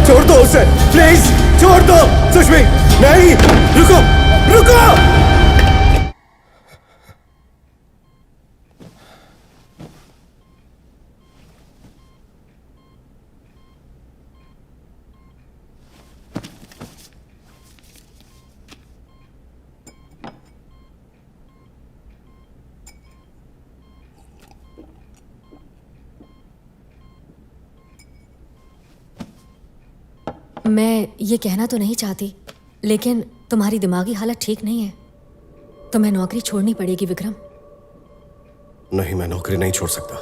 छोड़ दो उसे, प्लीज छोड़ दो। सुष्मी नहीं, रुको रुको। मैं ये कहना तो नहीं चाहती, लेकिन तुम्हारी दिमागी हालत ठीक नहीं है। तुम्हें नौकरी छोड़नी पड़ेगी विक्रम। नहीं, मैं नौकरी नहीं छोड़ सकता।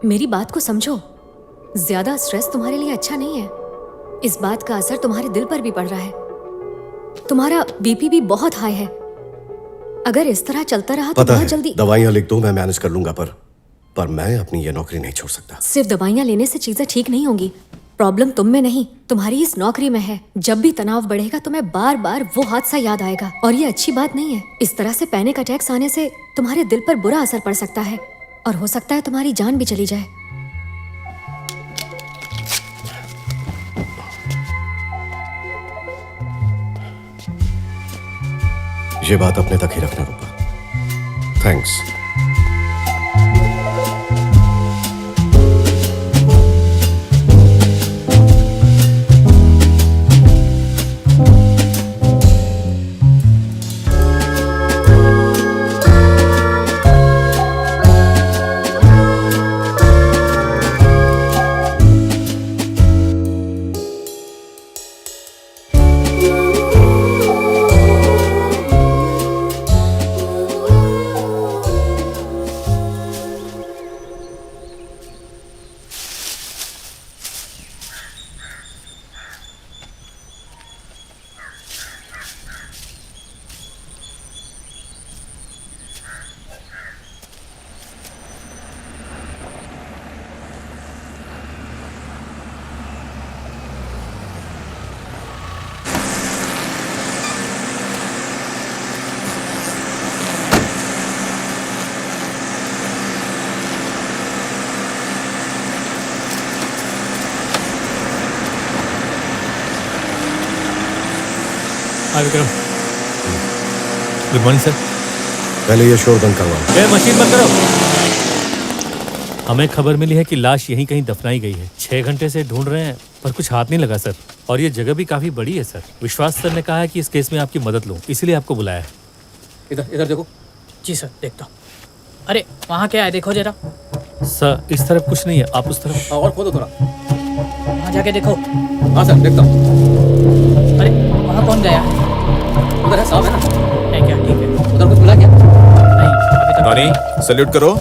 मेरी बात को समझो, ज्यादा स्ट्रेस तुम्हारे लिए अच्छा नहीं है। इस बात का असर तुम्हारे दिल पर भी पड़ रहा है। तुम्हारा बीपी भी बहुत हाई है। अगर इस तरह चलता रहा तो बहुत जल्दी। दवाइयां लिख दो, मैं मैनेज कर लूंगा, पर मैं अपनी ये नौकरी नहीं छोड़ सकता। सिर्फ दवाइयां लेने से चीजें ठीक नहीं होंगी। प्रॉब्लम तुम में नहीं, तुम्हारी इस नौकरी में है। जब भी तनाव बढ़ेगा तुम्हें बार बार वो हादसा याद आएगा, और ये अच्छी बात नहीं है। इस तरह से पैनिक अटैक्स आने से तुम्हारे दिल पर बुरा असर पड़ सकता है, और हो सकता है तुम्हारी जान भी चली जाए। ये बात अपने तक ही रखना Rupa. Thanks. Hi Vikram. Good morning sir. पहले ये शोर बंद करवाओ। ये मशीन बंद करो। हमें खबर मिली है कि लाश यहीं कहीं दफनाई गई है। 6 घंटे से ढूंढ रहे हैं पर कुछ हाथ नहीं लगा सर। और ये जगह भी काफी बड़ी है सर। विश्वास सर ने कहा है कि इस केस में आपकी मदद लूं, इसीलिए आपको बुलाया है। इधर देखो। जी सर, देखता हूँ। अरे वहाँ क्या है, देखो जरा। सर इस तरफ कुछ नहीं है, आप उस तरफ। और खोदो थोड़ा, वहाँ जाके देखो। हाँ सर, देखता हूँ। अरे वहाँ कौन गया है? उधर है, साहब है ना? है क्या? ठीक है। उधर कुछ मिला क्या? नहीं अभी तक। नॉनी सैल्यूट करो।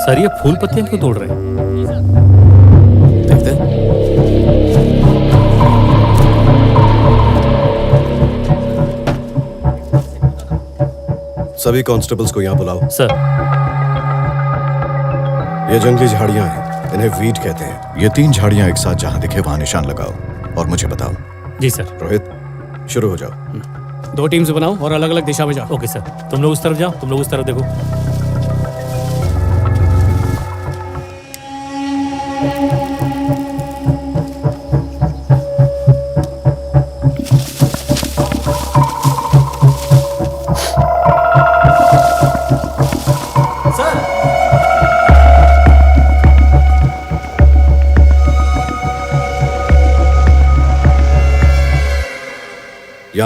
सर ये फूल पत्तियां क्यों तोड़ रहे हैं? देखते हैं। सभी कांस्टेबल्स को यहाँ बुलाओ। सर ये जंगली झाड़ियाँ हैं, इन्हें वीड कहते हैं। ये 3 झाड़ियां एक साथ जहां दिखे वहां निशान लगाओ और मुझे बताओ। जी सर। रोहित शुरू हो जाओ। 2 टीम्स बनाओ और अलग अलग दिशा में जाओ। Okay sir. तुम लोग उस तरफ जाओ, तुम लोग उस तरफ देखो।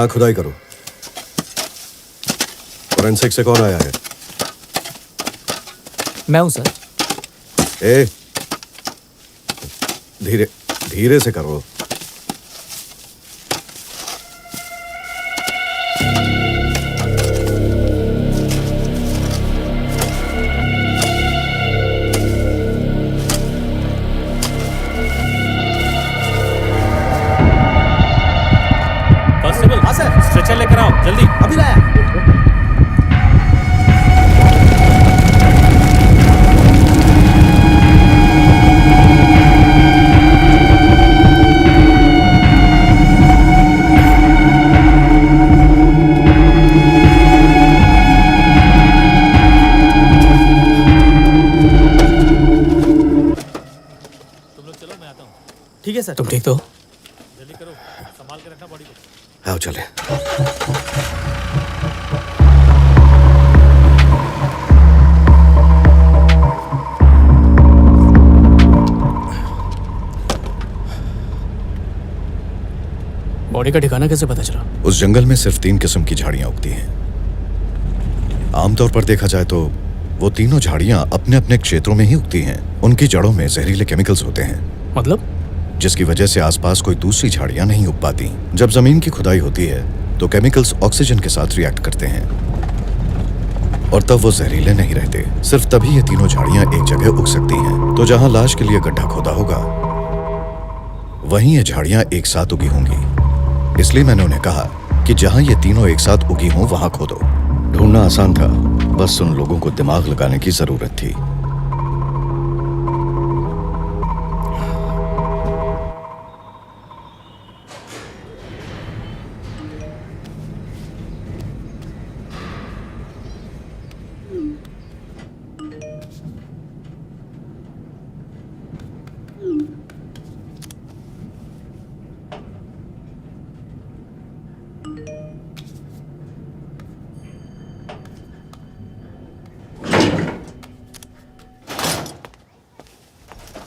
यहाँ खुदाई करो। फोरेंसिक से कौन आया है? मैं हूँ सर। ए, धीरे धीरे से करो। कांस्टेबल, हाँ सर, स्ट्रेचर लेकर आओ जल्दी। अभी लाया। तुम लोग चलो, मैं आता हूँ। ठीक है सर। तुम ठीक तो? जल्दी करो, संभाल के रखना बॉडी को। आओ चले। बॉडी का ठिकाना कैसे पता चला? उस जंगल में सिर्फ 3 किस्म की झाड़ियां उगती हैं। आमतौर पर देखा जाए तो वो तीनों झाड़ियां अपने अपने क्षेत्रों में ही उगती हैं। उनकी जड़ों में जहरीले केमिकल्स होते हैं, मतलब? जिसकी वजह से आसपास कोई दूसरी झाड़ियां नहीं उग पाती। जब जमीन की खुदाई होती है तो केमिकल्स ऑक्सीजन के साथ रिएक्ट करते हैं और तब वो जहरीले नहीं रहते। सिर्फ तभी ये तीनों झाड़ियां एक जगह उग सकती हैं। तो जहां लाश के लिए गड्ढा खोदा होगा वहीं ये झाड़ियां एक साथ उगी होंगी। इसलिए मैंने उन्हें कहा कि जहां ये तीनों एक साथ उगी हों वहां खोदो। ढूंढना आसान था, बस उन लोगों को दिमाग लगाने की जरूरत थी।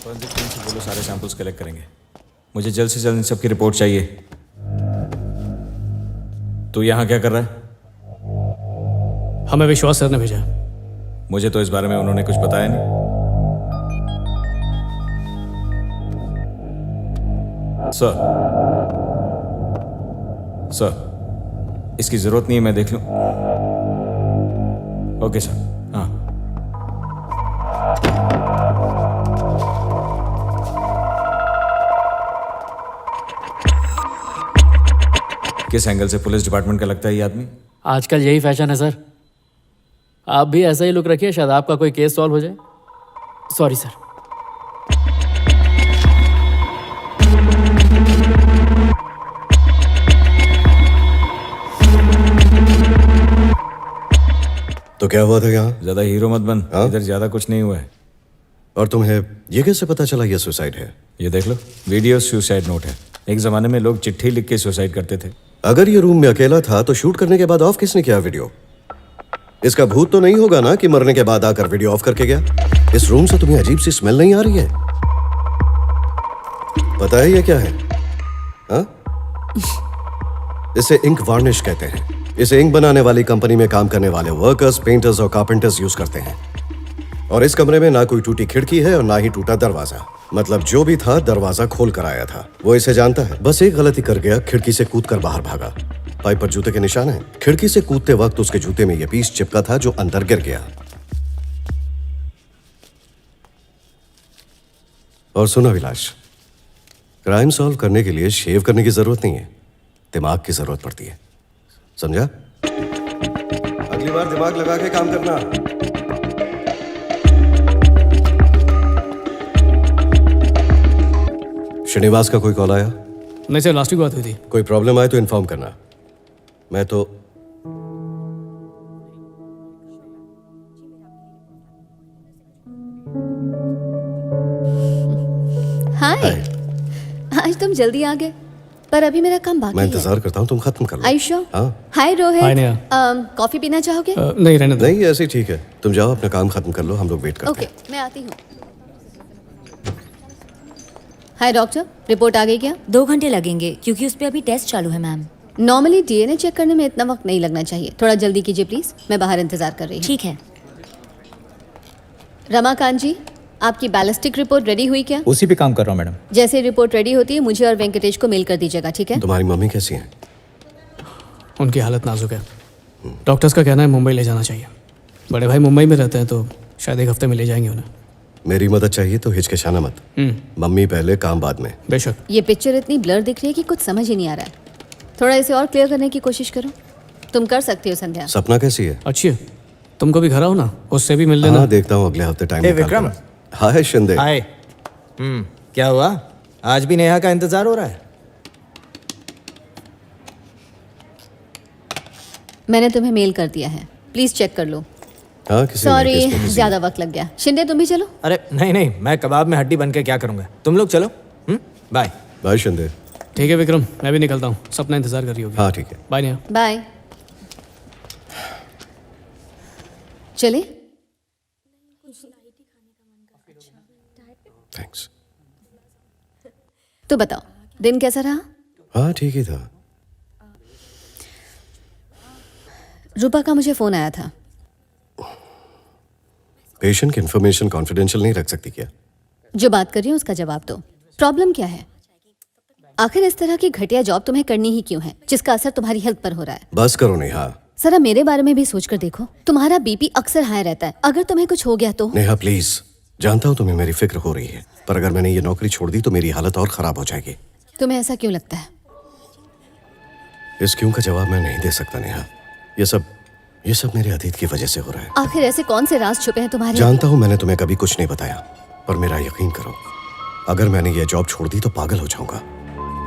फॉरेंसिक टीम से बोलो सारे सैंपल्स कलेक्ट करेंगे। मुझे जल्द से जल्द इन सब की रिपोर्ट चाहिए। तू यहाँ क्या कर रहा है? हमें विश्वास सर ने भेजा। मुझे तो इस बारे में उन्होंने कुछ बताया नहीं। सर, इसकी जरूरत नहीं है, मैं देख लूं। Okay sir. हाँ, किस एंगल से पुलिस डिपार्टमेंट का लगता है ये आदमी? आजकल यही फैशन है सर। आप भी ऐसा ही लुक रखिए, शायद आपका कोई केस सॉल्व हो जाए। Sorry sir. तो क्या हुआ था यहाँ? ज्यादा हीरो मत बन। हाँ? इधर ज्यादा कुछ नहीं हुआ है। और तुम्हें ये कैसे पता चला ये सुसाइड है? ये देख लो, वीडियो सुसाइड नोट है। एक जमाने में लोग चिट्ठी लिख के सुसाइड करते थे। अगर ये रूम में अकेला था तो शूट करने के बाद ऑफ किसने किया वीडियो? इसका भूत तो नहीं होगा ना कि मरने के बाद आकर वीडियो ऑफ करके गया? इस रूम से तुम्हें अजीब सी स्मेल नहीं आ रही है? पता है ये क्या है? हाँ? इसे इंक वार्निश कहते हैं। इसे इंक बनाने वाली कंपनी में काम करने वाले वर्कर्स, पेंटर्स और कारपेंटर्स यूज करते हैं। और इस कमरे में ना कोई टूटी खिड़की है और ना ही टूटा दरवाजा। मतलब जो भी था दरवाजा खोल कर आया था। वो इसे जानता है। बस एक गलती कर गया, खिड़की से कूदकर बाहर भागा। पाइप पर जूते के निशान हैं। खिड़की से कूदते वक्त उसके जूते में यह पीस चिपका था जो अंदर गिर गया। और सुनो अभिलाष, क्राइम सॉल्व करने के लिए शेव करने की जरूरत नहीं है, दिमाग की जरूरत पड़ती है। समझा? अगली बार दिमाग लगा के काम करना। श्रीनिवास का कोई कॉल आया? नहीं सर, लास्ट वीक बात हुई थी। कोई प्रॉब्लम आए तो इन्फॉर्म करना। मैं तो हाय। आज तुम जल्दी आ गए, पर अभी मेरा काम बाकी मैं है। इंतजार करता हूँ, तुम खत्म कर लो। आयुष्यो। हाँ? हाय रोहित। हाय नेहा। कॉफी पीना चाहोगे? नहीं, रहने दो। नहीं, ऐसे ही ठीक है। तुम जाओ अपना काम खत्म कर लो, हम लोग वेट करते ओके, हैं। मैं आती हूँ। हाय डॉक्टर, रिपोर्ट आ गई क्या? 2 घंटे लगेंगे क्योंकि उस पर अभी टेस्ट चालू है मैम। नॉर्मली डीएनए चेक करने में इतना वक्त नहीं लगना चाहिए, थोड़ा जल्दी कीजिए प्लीज, मैं बाहर इंतजार कर रही हूँ। ठीक है। रमाकांत जी, आपकी बैलिस्टिक रिपोर्ट रेडी हुई क्या? उसी पे काम कर रहा हूँ मैडम। जैसे रिपोर्ट रेडी होती है मुझे और वेंकटेश को मेल कर दीजिएगा, ठीक है? तुम्हारी मम्मी कैसी है? उनकी हालत नाजुक है। डॉक्टर्स का कहना है मुंबई ले जाना चाहिए। बड़े भाई मुंबई में रहते हैं तो शायद एक हफ्ते में ले जाएंगे उन्हें। मेरी मदद चाहिए तो हिचकिचाना मत। मम्मी पहले, काम बाद में। बेशक। ये पिक्चर इतनी ब्लर दिख रही है कि कुछ समझ ही नहीं आ रहा है। थोड़ा इसे और क्लियर करने की कोशिश करो। तुम कर सकती हो संध्या। सपना कैसी है? अच्छी है। तुम कभी घर आओ ना, उससे भी मिल लेना। हाँ, देखता हूँ अगले हफ्ते टाइम विक्रम। हाय शिंदे। हाय। क्या हुआ? आज भी नेहा का इंतजार हो रहा है? मैंने तुम्हें मेल कर दिया है, प्लीज चेक कर लो। हाँ, किसी सॉरी, नए केस में busy ज्यादा वक्त लग गया। शिंदे तुम भी चलो। अरे नहीं नहीं, मैं कबाब में हड्डी बन के क्या करूंगा। तुम लोग चलो। बाय। बाय शिंदे। ठीक है विक्रम, मैं भी निकलता हूँ। सपना इंतजार कर रही होगी। हाँ ठीक है। बाय नेहा। बाय। चले? थैंक्स। तो बताओ दिन कैसा रहा? हाँ ठीक ही था। रूपा का मुझे फोन आया था। पेशेंट की इंफॉर्मेशन कॉन्फिडेंशियल नहीं रख सकती क्या? जो बात कर रही हूँ उसका जवाब दो। प्रॉब्लम क्या है? आखिर इस तरह की घटिया जॉब तुम्हें करनी ही क्यों है, जिसका असर तुम्हारी हेल्थ पर हो रहा है? बस करो नेहा। जरा मेरे बारे में भी सोच कर देखो। तुम्हारा बीपी अक्सर हाई रहता है, अगर तुम्हें कुछ हो गया तो? नेहा प्लीज, जानता हूँ तुम्हें मेरी फिक्र हो रही है, पर अगर मैंने ये नौकरी छोड़ दी तो मेरी हालत और खराब हो जाएगी। तुम्हें ऐसा क्यों लगता है? इस क्यों का जवाब मैं नहीं दे सकता नेहा। ये सब मेरे अतीत की वजह से हो रहा है। आखिर ऐसे कौन से राज छुपे हैं तुम्हारे? जानता हूँ मैंने तुम्हें कभी कुछ नहीं बताया, पर मेरा यकीन करो, अगर मैंने ये जॉब छोड़ दी तो पागल हो जाऊंगा।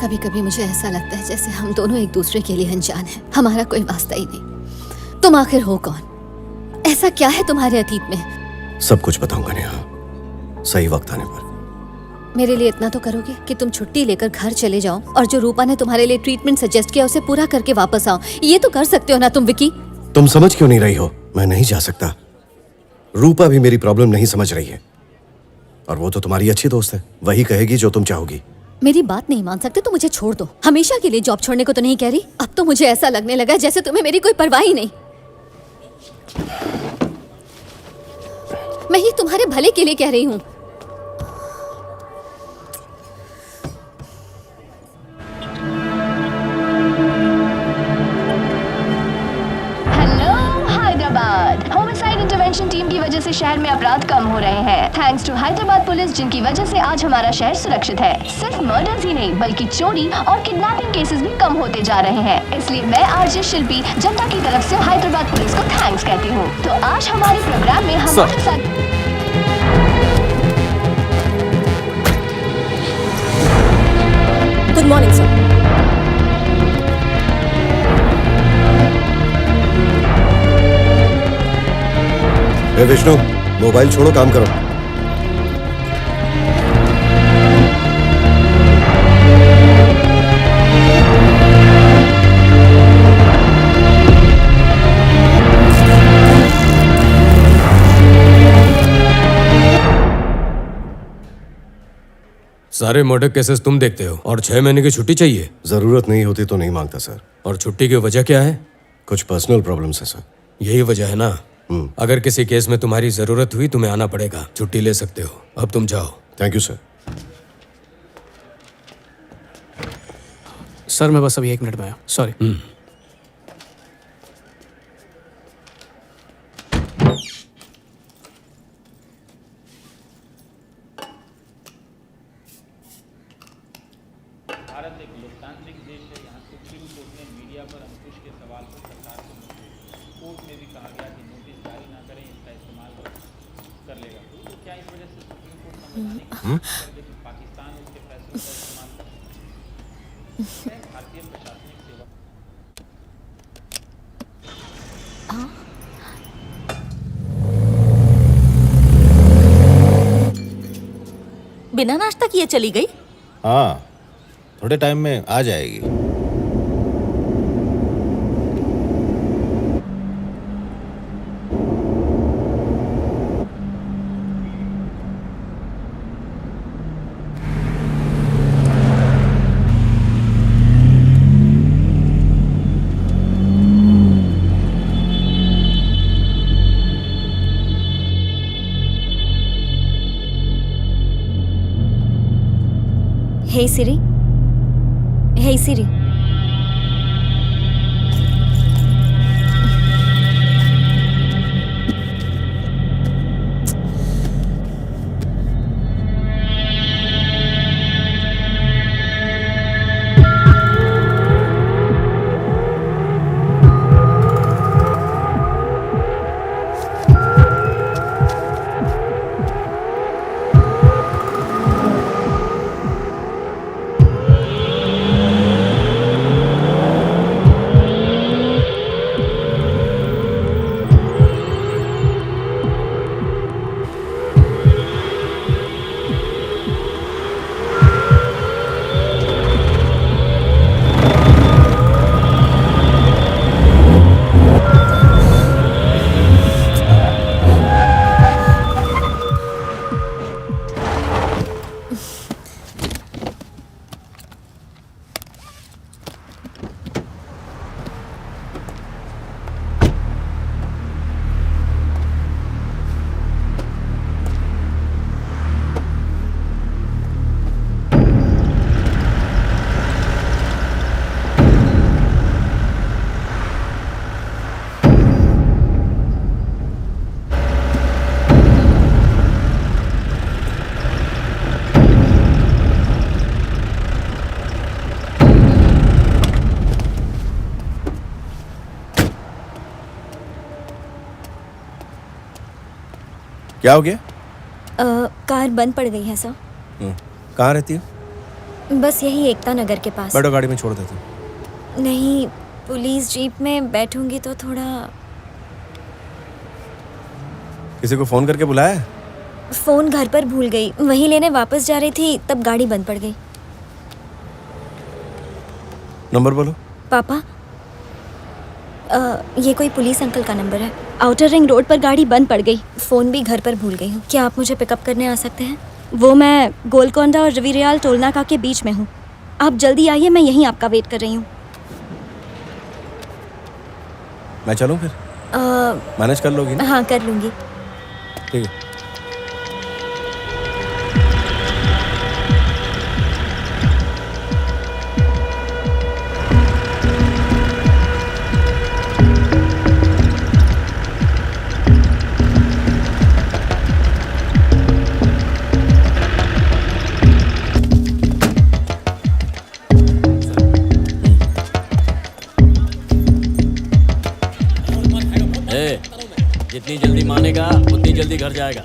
कभी कभी मुझे ऐसा लगता है जैसे हम दोनों एक दूसरे के लिए अनजान हैं, हमारा कोई वास्ता ही नहीं। तुम आखिर हो कौन? ऐसा क्या है तुम्हारे अतीत में? सब कुछ बताऊंगा नेहा, सही वक्त आने पर। मेरे लिए इतना तो करोगे कि तुम छुट्टी लेकर घर चले जाओ और जो रूपा ने तुम्हारे लिए ट्रीटमेंट सजेस्ट किया उसे पूरा करके वापस आओ। ये तो कर सकते हो ना तुम विकी? तुम समझ क्यों नहीं रही हो? मैं नहीं जा सकता। रूपा भी मेरी प्रॉब्लम नहीं समझ रही है, और वो तो तुम्हारी अच्छी दोस्त है, वही कहेगी जो तुम चाहोगी। मेरी बात नहीं मान सकते तो मुझे छोड़ दो। हमेशा के लिए जॉब छोड़ने को तो नहीं कह रही। अब तो मुझे ऐसा लगने लगा है जैसे तुम्हें मेरी कोई परवाह ही नहीं। मैं ये तुम्हारे भले के लिए कह रही हूँ। Hello Hyderabad. Homicide intervention team की वजह से शहर में अपराध कम हो रहे हैं, थैंक्स टू हैदराबाद पुलिस, जिनकी वजह से आज हमारा शहर सुरक्षित है। सिर्फ मर्डर्स ही नहीं बल्कि चोरी और किडनैपिंग केसेस भी कम होते जा रहे हैं। इसलिए मैं आरजे शिल्पी जनता की तरफ से हैदराबाद पुलिस को थैंक्स कहती हूँ। तो आज हमारे प्रोग्राम में हमारे साथ गुड मॉर्निंग सर। ए विष्णु, मोबाइल छोड़ो, काम करो। सारे मर्डर केसेस तुम देखते हो और 6 महीने की छुट्टी चाहिए? जरूरत नहीं होती तो नहीं मांगता सर। और छुट्टी की वजह क्या है? कुछ पर्सनल प्रॉब्लम्स है सर। यही वजह है ना? अगर किसी केस में तुम्हारी जरूरत हुई तुम्हें आना पड़ेगा, छुट्टी ले सकते हो। अब तुम जाओ। Thank you sir. सर मैं बस अभी 1 मिनट में आया, सॉरी। बिना नाश्ता किए चली गई? हाँ, थोड़े टाइम में आ जाएगी। Hey Siri. Hey Siri. क्या हो गया? कार बंद पड़ गई है सर। कहाँ रहती हो? बस यही एकता नगर के पास। बैठो, गाड़ी में छोड़ देता हूँ। नहीं, पुलिस जीप में बैठूंगी तो थोड़ा। किसी को फोन करके बुलाया? फोन घर पर भूल गई, वहीं लेने वापस जा रही थी तब गाड़ी बंद पड़ गई। नंबर बोलो। पापा, ये कोई पुलिस अंकल का नंबर है। आउटर रिंग रोड पर गाड़ी बंद पड़ गई, फ़ोन भी घर पर भूल गई हूँ। क्या आप मुझे पिकअप करने आ सकते हैं? वो मैं गोलकोंडा और रविरियाल टोलनाका के बीच में हूँ। आप जल्दी आइए, मैं यहीं आपका वेट कर रही हूँ। मैं चलूँ फिर? मैनेज कर लोगी ना? हाँ, कर लूँगी। ठीक है। जितनी जल्दी मानेगा उतनी जल्दी घर जाएगा।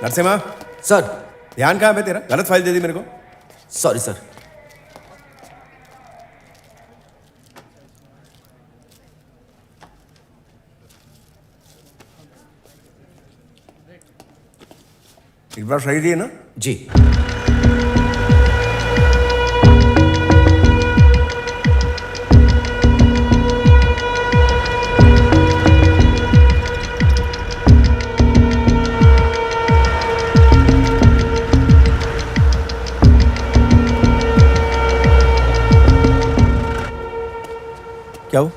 नरसिम्हा सर, ध्यान कहाँ पे तेरा? गलत फाइल दे दी मेरे को। Sorry sir. एक बार सही दिए ना? जी। क्या हुआ?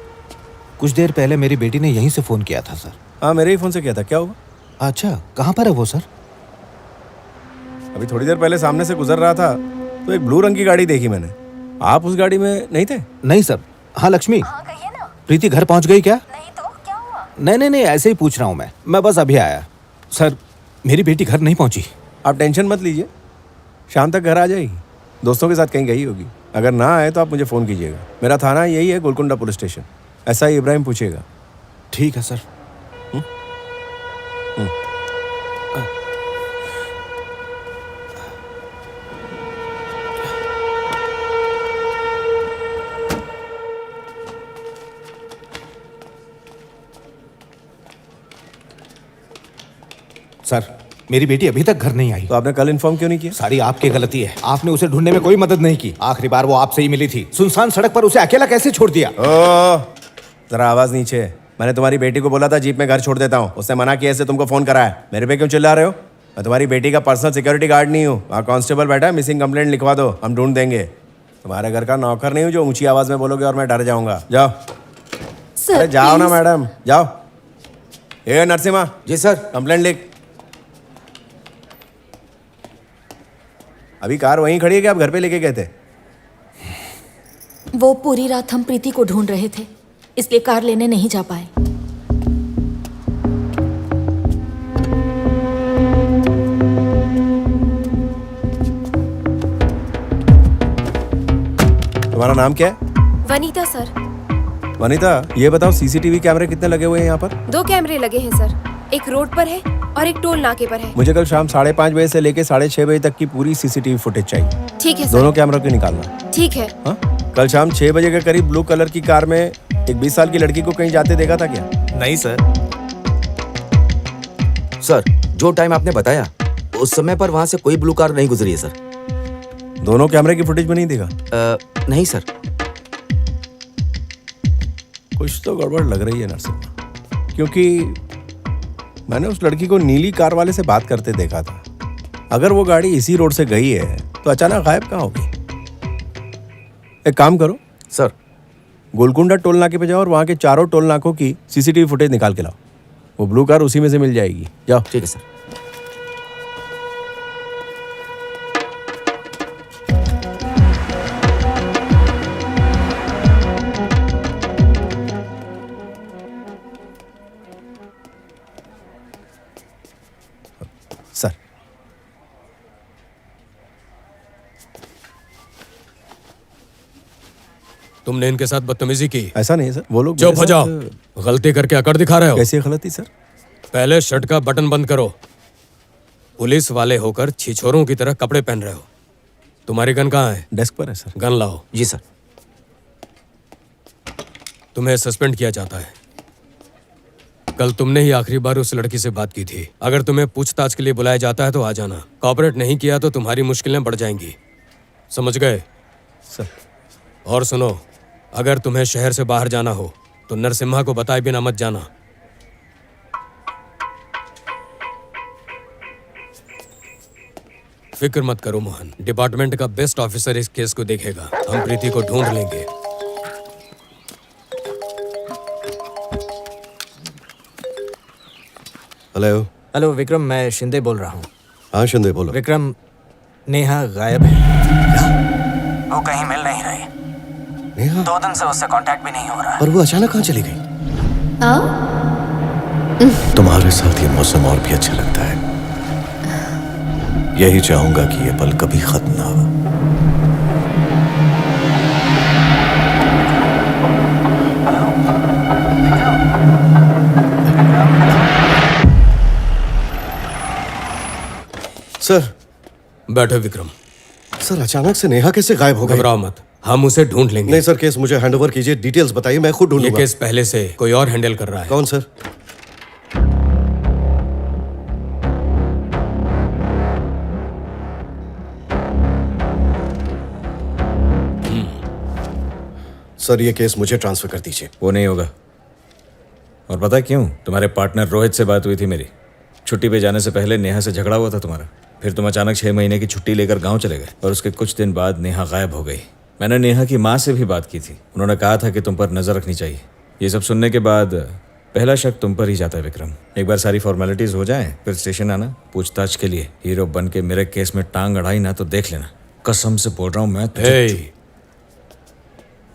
कुछ देर पहले मेरी बेटी ने यहीं से फोन किया था सर। हाँ, मेरे ही फोन से किया था। क्या हुआ? अच्छा, कहाँ पर है वो सर? अभी थोड़ी देर पहले सामने से गुजर रहा था तो एक ब्लू रंग की गाड़ी देखी मैंने। आप उस गाड़ी में नहीं थे? नहीं सर। हाँ लक्ष्मी, प्रीति घर पहुंच गई क्या? नहीं तो क्या हुआ? नहीं, ऐसे ही पूछ रहा हूँ मैं बस अभी आया। सर, मेरी बेटी घर नहीं पहुंची। आप टेंशन मत लीजिए, शाम तक घर आ जाएगी। दोस्तों के साथ कहीं गई होगी। अगर ना आए तो आप मुझे फ़ोन कीजिएगा। मेरा थाना यही है, Golconda police station. SI Ibrahim पूछेगा। ठीक है सर। सर, मेरी बेटी अभी तक घर नहीं आई। तो आपने कल इन्फॉर्म क्यों नहीं किया? सारी आपकी गलती है। आपने उसे ढूंढने में कोई मदद नहीं की। आखिरी बार वो आपसे ही मिली थी। सुनसान सड़क पर उसे अकेला कैसे छोड़ दिया? जरा आवाज नीचे। मैंने तुम्हारी बेटी को बोला था जीप में घर छोड़ देता हूँ, उसने मना किया, इससे तुमको फोन करा है। मेरे पे क्यों चिल्ला रहे हो? मैं तुम्हारी बेटी का पर्सनल सिक्योरिटी गार्ड नहीं हूँ। वहाँ कांस्टेबल बैठा है, मिसिंग कंप्लेंट लिखवा दो, हम ढूंढ देंगे। तुम्हारे घर का नौकर नहीं हूँ जो ऊंची आवाज में बोलोगे और मैं डर जाऊंगा। जाओ। अरे जाओ ना मैडम, जाओ। ये नरसिम्हा। जी सर। कंप्लेंट लिख। अभी कार वहीं खड़ी है कि आप घर पे लेके गए थे? वो पूरी रात हम प्रीति को ढूंढ रहे थे, इसलिए कार लेने नहीं जा पाए। तुम्हारा नाम क्या है? वनीता सर। वनीता, ये बताओ सीसीटीवी कैमरे कितने लगे हुए हैं यहाँ पर? 2 कैमरे लगे हैं सर, एक रोड पर है और एक टोल नाके पर है। मुझे कल शाम 5:30 बजे से लेके 6:30 बजे तक की पूरी सीसीटीवी फुटेज चाहिए। ठीक है सर। दोनों कैमरों की निकालना। ठीक है। हाँ? कल शाम 6 बजे के करीब ब्लू कलर की कार में एक 20 साल की लड़की को कहीं जाते देखा था क्या? नहीं सर। सर, जो टाइम आपने बताया उस समय पर वहां से कोई ब्लू कार नहीं गुजरी है सर। दोनों कैमरे की फुटेज में नहीं देखा? नहीं सर। कुछ तो गड़बड़ लग रही है नरसिम्हा, क्योंकि मैंने उस लड़की को नीली कार वाले से बात करते देखा था। अगर वो गाड़ी इसी रोड से गई है तो अचानक गायब कहाँ होगी? एक काम करो सर, गोलकुंडा टोल नाके पे जाओ और वहाँ के चारों टोल नाकों की सीसीटीवी फुटेज निकाल के लाओ। वो ब्लू कार उसी में से मिल जाएगी। जाओ। ठीक है सर। सर, तुमने इनके साथ बदतमीजी की? ऐसा नहीं है सर, वो लोग चुप हो जाओ। गलती करके अकड़ दिखा रहे हो। कैसी गलती सर? पहले शर्ट का बटन बंद करो। पुलिस वाले होकर छिछोरों की तरह कपड़े पहन रहे हो। तुम्हारी गन कहाँ है? डेस्क पर है सर। गन लाओ। जी सर। तुम्हें सस्पेंड किया जाता है। कल तुमने ही आखिरी बार उस लड़की से बात की थी। अगर तुम्हें पूछताछ के लिए बुलाया जाता है तो आ जाना। कॉपरेट नहीं किया तो तुम्हारी मुश्किलें बढ़ जाएंगी। समझ गए? सर। और सुनो, अगर तुम्हें शहर से बाहर जाना हो तो नरसिम्हा को बताए बिना मत जाना। फिक्र मत करो मोहन, डिपार्टमेंट का बेस्ट ऑफिसर इस केस को देखेगा। हम प्रीति को ढूंढ लेंगे। हेलो। हेलो विक्रम, मैं शिंदे बोल रहा हूँ। हाँ शिंदे बोलो। विक्रम, नेहा गायब है। वो कहीं मिल नहीं रही। नेहा? 2 दिन से उससे कांटेक्ट भी नहीं हो रहा। और वो अचानक कहाँ चली गई? तुम्हारे साथ ये मौसम और भी अच्छा लगता है। यही चाहूंगा कि ये पल कभी खत्म ना हो। सर। बैठो विक्रम। सर, अचानक से नेहा कैसे गायब हो गई? घबराओ मत, हम उसे ढूंढ लेंगे। नहीं सर, केस मुझे हैंडओवर कीजिए, डिटेल्स बताइए, मैं खुद ढूंढूंगा। ये केस पहले से कोई और हैंडल कर रहा है। कौन सर? सर, ये केस मुझे ट्रांसफर कर दीजिए। वो नहीं होगा। और पता क्यों? तुम्हारे पार्टनर रोहित से बात हुई थी मेरी। छुट्टी पे जाने से पहले नेहा से झगड़ा हुआ था तुम्हारा। फिर तुम अचानक 6 महीने की छुट्टी लेकर गांव चले गए और उसके कुछ दिन बाद नेहा गायब हो गई। मैंने नेहा की माँ से भी बात की थी। उन्होंने कहा था कि तुम पर नजर रखनी चाहिए। ये सब सुनने के बाद पहला शक तुम पर ही जाता है विक्रम। एक बार सारी फॉर्मेलिटीज हो जाएं, फिर स्टेशन आना पूछताछ के लिए। हीरो बन के मेरे केस में टांग अड़ाई ना तो देख लेना। कसम से बोल रहा हूँ मैं।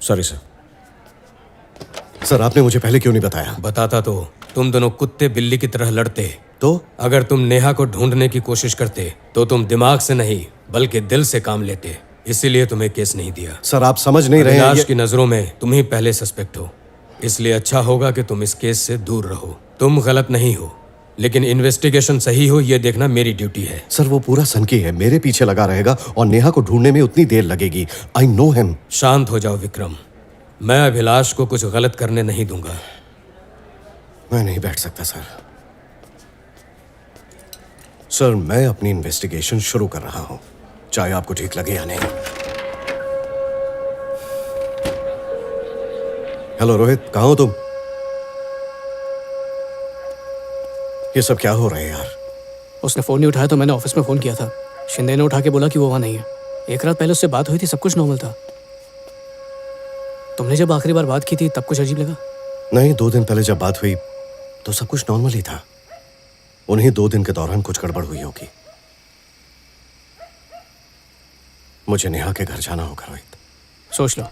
Sorry sir. सर, आपने मुझे पहले क्यों नहीं बताया? बताता तो तुम दोनों कुत्ते बिल्ली की तरह लड़ते। तो अगर तुम नेहा को ढूंढने की कोशिश करते तो तुम दिमाग से नहीं बल्कि दिल से काम लेते। इसीलिए तुम्हें केस नहीं दिया। सर, आप समझ नहीं रहे हैं। अविनाश की नजरों में तुम ही पहले सस्पेक्ट हो, इसलिए अच्छा होगा कि तुम इस केस से दूर रहो। तुम गलत नहीं हो, लेकिन इन्वेस्टिगेशन सही हो ये देखना मेरी ड्यूटी है। सर, वो पूरा सनकी है, मेरे पीछे लगा रहेगा और नेहा को ढूंढने में उतनी देर लगेगी। I know him. शांत हो जाओ विक्रम, मैं अभिलाष को कुछ गलत करने नहीं दूंगा। मैं नहीं बैठ सकता सर। सर, मैं अपनी इन्वेस्टिगेशन शुरू कर रहा हूं, चाहे आपको ठीक लगे या नहीं। हेलो रोहित, कहाँ हो तुम? ये सब क्या हो रहा है यार? उसने फ़ोन नहीं उठाया तो मैंने ऑफिस में फ़ोन किया था। शिंदे ने उठा के बोला कि वो वहाँ नहीं है। एक रात पहले उससे बात हुई थी, सब कुछ नॉर्मल था। तुमने जब आखिरी बार बात की थी तब कुछ अजीब लगा? नहीं, 2 दिन पहले जब बात हुई तो सब कुछ नॉर्मल ही था। उन्हीं 2 दिन के दौरान कुछ गड़बड़ हुई होगी। मुझे नेहा के घर जाना होगा रोहित। सोच लो,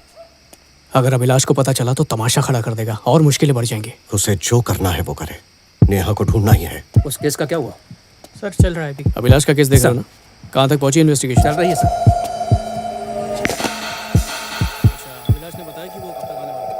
अगर अभिलाष को पता चला तो तमाशा खड़ा कर देगा और मुश्किलें बढ़ जाएंगी। उसे जो करना है वो करे। नेहा को ढूंढना ही है। उस केस का क्या हुआ? सर चल रहा है अभी। अभिलाष का केस देख रहे हो ना? कहाँ तक पहुंची इन्वेस्टिगेशन? चल रही है सर। अभिलाष ने बताया कि वो कब तक आने वाला है।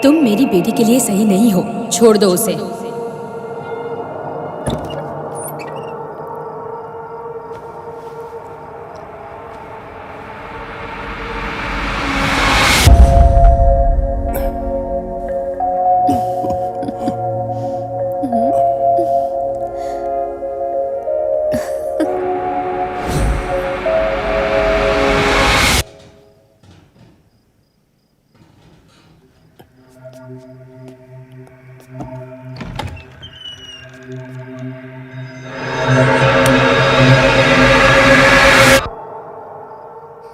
तुम मेरी बेटी के लिए सही नहीं हो, छोड़ दो उसे।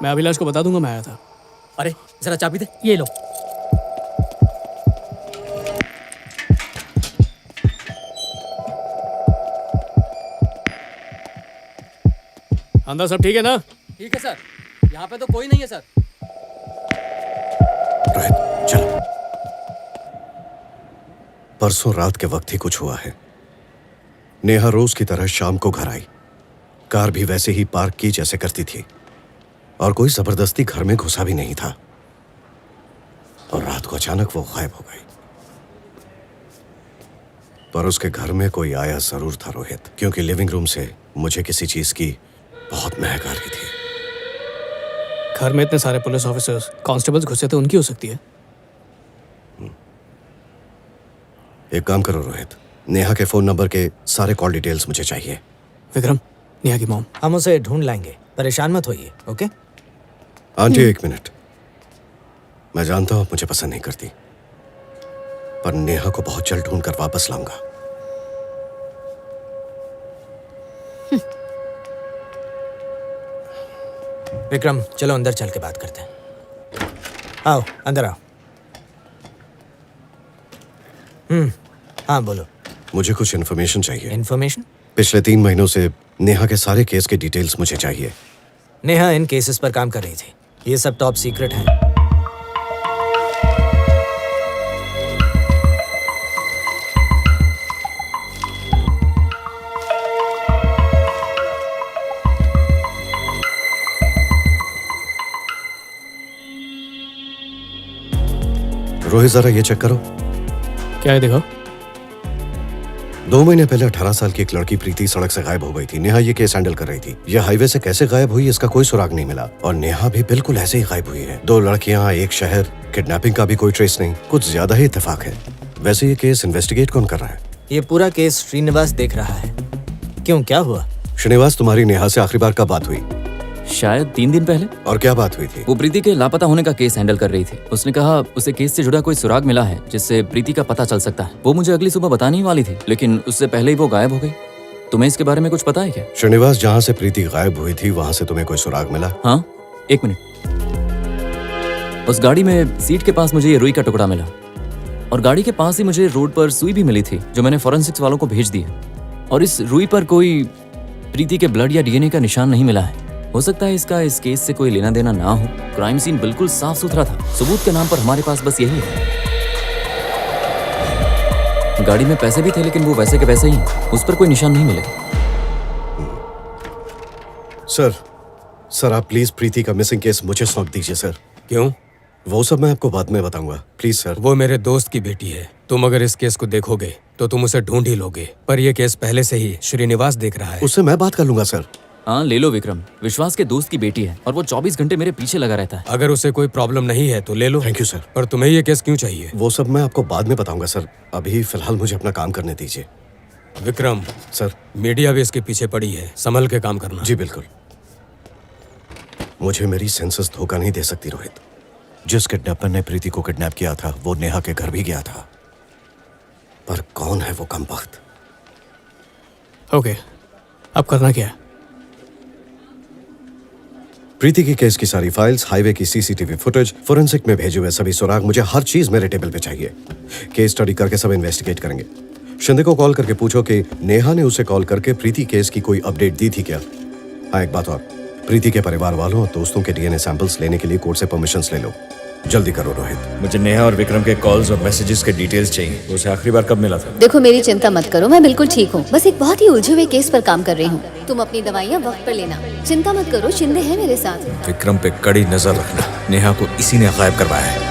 मैं अभिलाष को बता दूंगा मैं आया था। अरे जरा चाबी दे। ये लो। अंदर सब ठीक है ना? ठीक है सर, यहाँ पे तो कोई नहीं है सर। रोहित चलो। परसों रात के वक्त ही कुछ हुआ है। नेहा रोज की तरह शाम को घर आई। कार भी वैसे ही पार्क की जैसे करती थी और कोई जबरदस्ती घर में घुसा भी नहीं था। और रात को अचानक वो गायब हो गई। पर उसके घर में कोई आया जरूर था रोहित, क्योंकि लिविंग रूम से मुझे किसी चीज की बहुत महक आ रही थी। घर में इतने सारे पुलिस ऑफिसर्स, कांस्टेबल्स घुसे थे, उनकी हो सकती है। एक काम करो रोहित, नेहा के फोन नंबर के सारे कॉल डिटेल्स मुझे चाहिए। विक्रम, नेहा की मॉम। हम उसे ढूंढ लाएंगे, परेशान मत होइए। ओके आंटी एक मिनट। मैं जानता हूं आप मुझे पसंद नहीं करती, पर नेहा को बहुत जल्द ढूंढ कर वापस लाऊंगा। विक्रम, चलो अंदर चल के बात करते हैं। आओ अंदर आओ। हाँ बोलो। मुझे कुछ इन्फॉर्मेशन चाहिए। इन्फॉर्मेशन? पिछले 3 महीनों से नेहा के सारे केस के डिटेल्स मुझे चाहिए। नेहा इन केसेस पर काम कर रही थी। ये सब टॉप सीक्रेट है। रोहित जरा ये चेक करो। क्या है देखो। 2 महीने पहले 18 साल की एक लड़की प्रीति सड़क से गायब हो गई थी। नेहा ये केस हैंडल कर रही थी। यह हाईवे से कैसे गायब हुई इसका कोई सुराग नहीं मिला, और नेहा भी बिल्कुल ऐसे ही गायब हुई है। 2 लड़कियां, एक शहर, किडनैपिंग का भी कोई ट्रेस नहीं। कुछ ज्यादा ही इत्तेफाक है। वैसे ये केस इन्वेस्टिगेट कौन कर रहा है? ये पूरा केस श्रीनिवास देख रहा है। क्यों, क्या हुआ? श्रीनिवास, तुम्हारी नेहा से आखिरी बार कब बात हुई? शायद 3 दिन पहले। और क्या बात हुई थी? वो प्रीति के लापता होने का केस हैंडल कर रही थी। उसने कहा उसे केस से जुड़ा कोई सुराग मिला है जिससे प्रीति का पता चल सकता है। वो मुझे अगली सुबह बताने ही वाली थी, लेकिन उससे पहले ही वो गायब हो गई। तुम्हें इसके बारे में कुछ पता है क्या? श्रीनिवास, जहाँ से प्रीति गायब हुई थी वहां से तुम्हें कोई सुराग मिला? हाँ, 1 मिनट। उस गाड़ी में सीट के पास मुझे ये रुई का टुकड़ा मिला, और गाड़ी के पास ही मुझे रोड पर सुई भी मिली थी जो मैंने फॉरेंसिक्स वालों को भेज दी है। और इस रुई पर कोई प्रीति के ब्लड या डीएनए का निशान नहीं मिला है। हो सकता है इसका इस केस से कोई लेना देना ना हो। क्राइम सीन बिल्कुल साफ सुथरा था। सबूत के नाम पर हमारे पास बस यही है। गाड़ी में पैसे भी थे, लेकिन वो वैसे के वैसे ही हैं। उस पर कोई निशान नहीं मिले। सर आप प्लीज प्रीति का मिसिंग केस मुझे सौंप दीजिए सर। क्यों? वो सब मैं आपको बाद में बताऊंगा, प्लीज सर। वो मेरे दोस्त की बेटी है। तुम अगर इस केस को देखोगे तो तुम उसे ढूंढ ही लोगे, पर यह केस पहले से ही श्रीनिवास देख रहा है। उससे मैं बात कर लूंगा सर। हाँ ले लो विक्रम, विश्वास के दोस्त की बेटी है और वो 24 घंटे मेरे पीछे लगा रहता है। अगर उसे कोई प्रॉब्लम नहीं है तो ले लो। Thank you sir. पर तुम्हें ये केस क्यों चाहिए? वो सब मैं आपको बाद में बताऊंगा सर, अभी फिलहाल मुझे अपना काम करने दीजिए। विक्रम सर, मीडिया भी इसके पीछे पड़ी है, संभल के काम करना। जी बिल्कुल। मुझे मेरी सेंसेस धोखा नहीं दे सकती रोहित। जिस किडनैपर ने प्रीति को किडनैप किया था वो नेहा के घर भी गया था, पर कौन है वो कमबख्त? ओके, अब करना क्या है? प्रीति की केस की सारी फाइल्स, हाईवे की सीसीटीवी फुटेज, फोरेंसिक में भेजे हुए सभी सुराग, मुझे हर चीज मेरे टेबल पे चाहिए। केस स्टडी करके सब इन्वेस्टिगेट करेंगे। शिंदे को कॉल करके पूछो कि नेहा ने उसे कॉल करके प्रीति केस की कोई अपडेट दी थी क्या। हाँ एक बात और, प्रीति के परिवार वालों और दोस्तों के डीएनए सैंपल्स लेने के लिए कोर्ट से परमिशंस ले लो। जल्दी करो रोहित। मुझे नेहा और विक्रम के कॉल्स और मैसेजेस के डिटेल्स चाहिए। उसे आखिरी बार कब मिला था? देखो मेरी चिंता मत करो, मैं बिल्कुल ठीक हूँ। बस एक बहुत ही उलझे हुए केस पर काम कर रही हूँ। तुम अपनी दवाइयाँ वक्त पर लेना, चिंता मत करो, शिंदे है मेरे साथ। विक्रम पे कड़ी नजर रखना, नेहा को इसी ने गायब करवाया है।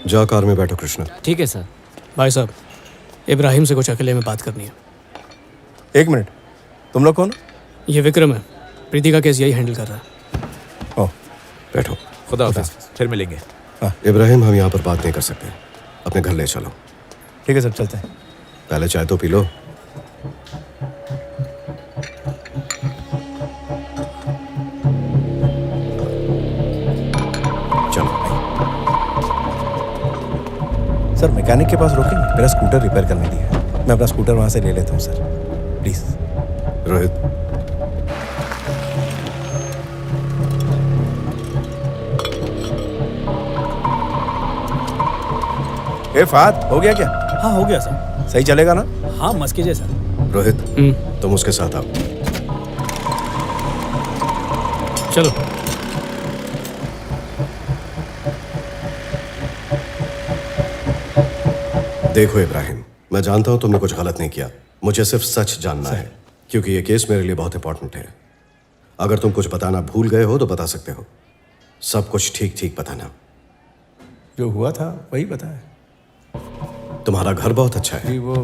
जा कार में बैठो कृष्णा। ठीक है सर। भाई साहब, इब्राहिम से कुछ अकेले में बात करनी है। एक मिनट, तुम लोग कौन? ये विक्रम है, प्रीति का केस यही हैंडल कर रहा है। ओह, बैठो। खुदा हाफिज, फिर मिलेंगे। इब्राहिम हम यहाँ पर बात नहीं कर सकते, अपने घर ले चलो। ठीक है सब, चलते हैं। पहले चाय तो पी लो। सर मैकेनिक के पास रोकेंगे, मेरा स्कूटर रिपेयर करने दिया है। मैं अपना स्कूटर वहां से ले लेता हूँ सर, प्लीज। रोहित, ए फात, हो गया क्या? हाँ हो गया सर। सही चलेगा ना? हाँ मस्त कीजिए सर। रोहित तुम उसके साथ आओ। चलो। देखो इब्राहिम, मैं जानता हूं तुमने कुछ गलत नहीं किया, मुझे सिर्फ सच जानना है, क्योंकि ये केस मेरे लिए बहुत इंपॉर्टेंट है। अगर तुम कुछ बताना भूल गए हो तो बता सकते हो, सब कुछ ठीक ठीक बताना। जो हुआ था वही बताया। तुम्हारा घर बहुत अच्छा है। वो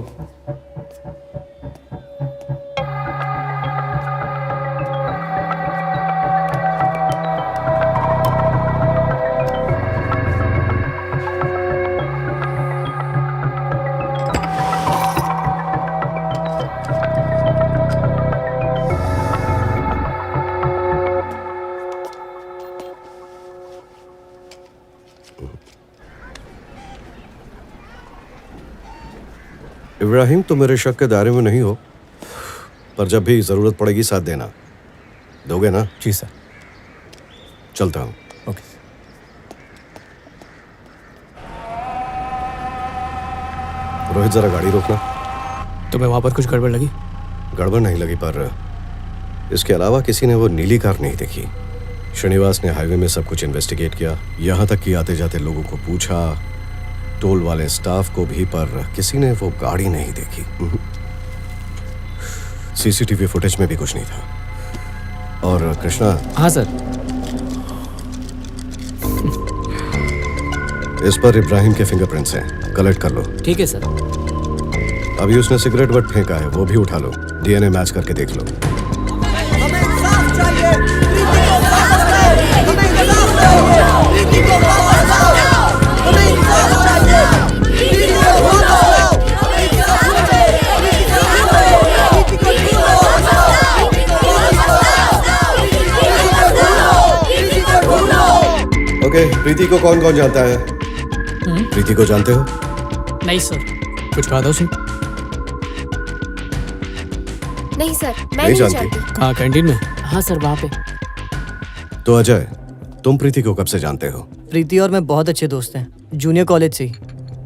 इब्राहिम, तुम मेरे शक के दायरे में नहीं हो, पर जब भी जरूरत पड़ेगी साथ देना। दोगे ना? जी सर। चलता हूं। ओके। रोहित जरा गाड़ी रोकना। तुम्हें वहां पर कुछ गड़बड़ लगी? गड़बड़ नहीं लगी, पर इसके अलावा किसी ने वो नीली कार नहीं देखी। श्रीनिवास ने हाईवे में सब कुछ इन्वेस्टिगेट किया, यहां तक कि आते जाते लोगों को पूछा, टोल वाले स्टाफ को भी, पर किसी ने वो गाड़ी नहीं देखी। सीसीटीवी फुटेज में भी कुछ नहीं था। और कृष्णा। हाँ सर। इस पर इब्राहिम के फिंगरप्रिंट्स हैं, कलेक्ट कर लो। ठीक है सर। अभी उसने सिगरेट बट फेंका है, वो भी उठा लो, डीएनए मैच करके देख लो। ओके, प्रीति को कौन कौन जानता है? प्रीति को जानते हो? नहीं सर। कुछ कहा था उसने? नहीं सर, मैं नहीं नहीं जानती। जानती। कहाँ, कैंटीन में? हाँ सर, वहाँ पे। तो अजय, तुम प्रीति को कब से जानते हो? प्रीति और मैं बहुत अच्छे दोस्त हैं, जूनियर कॉलेज से ही,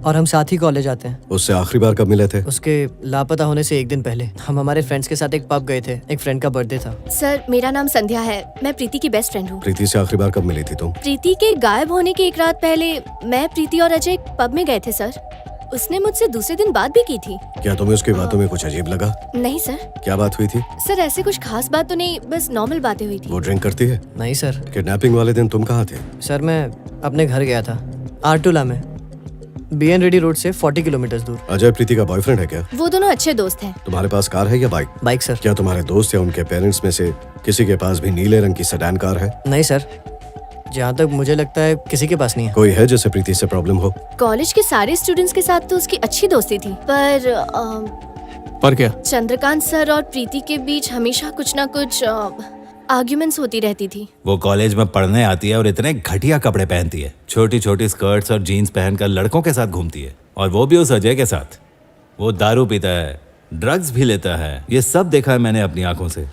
और हम साथ ही कॉलेज आते हैं। उससे आखिरी बार कब मिले थे? उसके लापता होने से एक दिन पहले हम हमारे फ्रेंड्स के साथ एक पब गए थे, एक फ्रेंड का बर्थडे था। सर मेरा नाम संध्या है, मैं प्रीति की बेस्ट फ्रेंड हूँ। प्रीति से आखिरी बार कब मिली थी तुम? प्रीति के गायब होने के एक रात पहले मैं, प्रीति और अजय पब में गए थे सर। उसने मुझसे दूसरे दिन बात भी की थी। क्या तुम्हें उसकी बातों में कुछ अजीब लगा? नहीं सर। क्या बात हुई थी? सर ऐसे कुछ खास बात तो नहीं, बस नॉर्मल बातें हुई थी। वो ड्रिंक करती है? नहीं सर। किडनैपिंग वाले दिन तुम कहाँ थे? सर मैं अपने घर गया था, आर्टुला में, BN रेड्डी रोड से 40 किलोमीटर दूर। अजय प्रीति का बॉयफ्रेंड है क्या? वो दोनों अच्छे दोस्त हैं। तुम्हारे पास कार है या बाइक? Bike sir. क्या तुम्हारे दोस्त या उनके पेरेंट्स में से किसी के पास भी नीले रंग की सेडान कार है? नहीं सर, जहाँ तक मुझे लगता है किसी के पास नहीं है। कोई है जिसे प्रीति से प्रॉब्लम हो? कॉलेज के सारे स्टूडेंट्स के साथ तो उसकी अच्छी दोस्ती थी, पर क्या? चंद्रकांत सर और प्रीति के बीच हमेशा कुछ ना कुछ आर्ग्यूमेंट्स होती रहती थी। वो कॉलेज में पढ़ने आती है और इतने घटिया कपड़े पहनती है, छोटी छोटी स्कर्ट्स और जीन्स पहनकर लड़कों के साथ घूमती है, और वो भी उस अजय के साथ। वो दारू पीता है, ड्रग्स भी लेता है, ये सब देखा है मैंने अपनी आंखों से।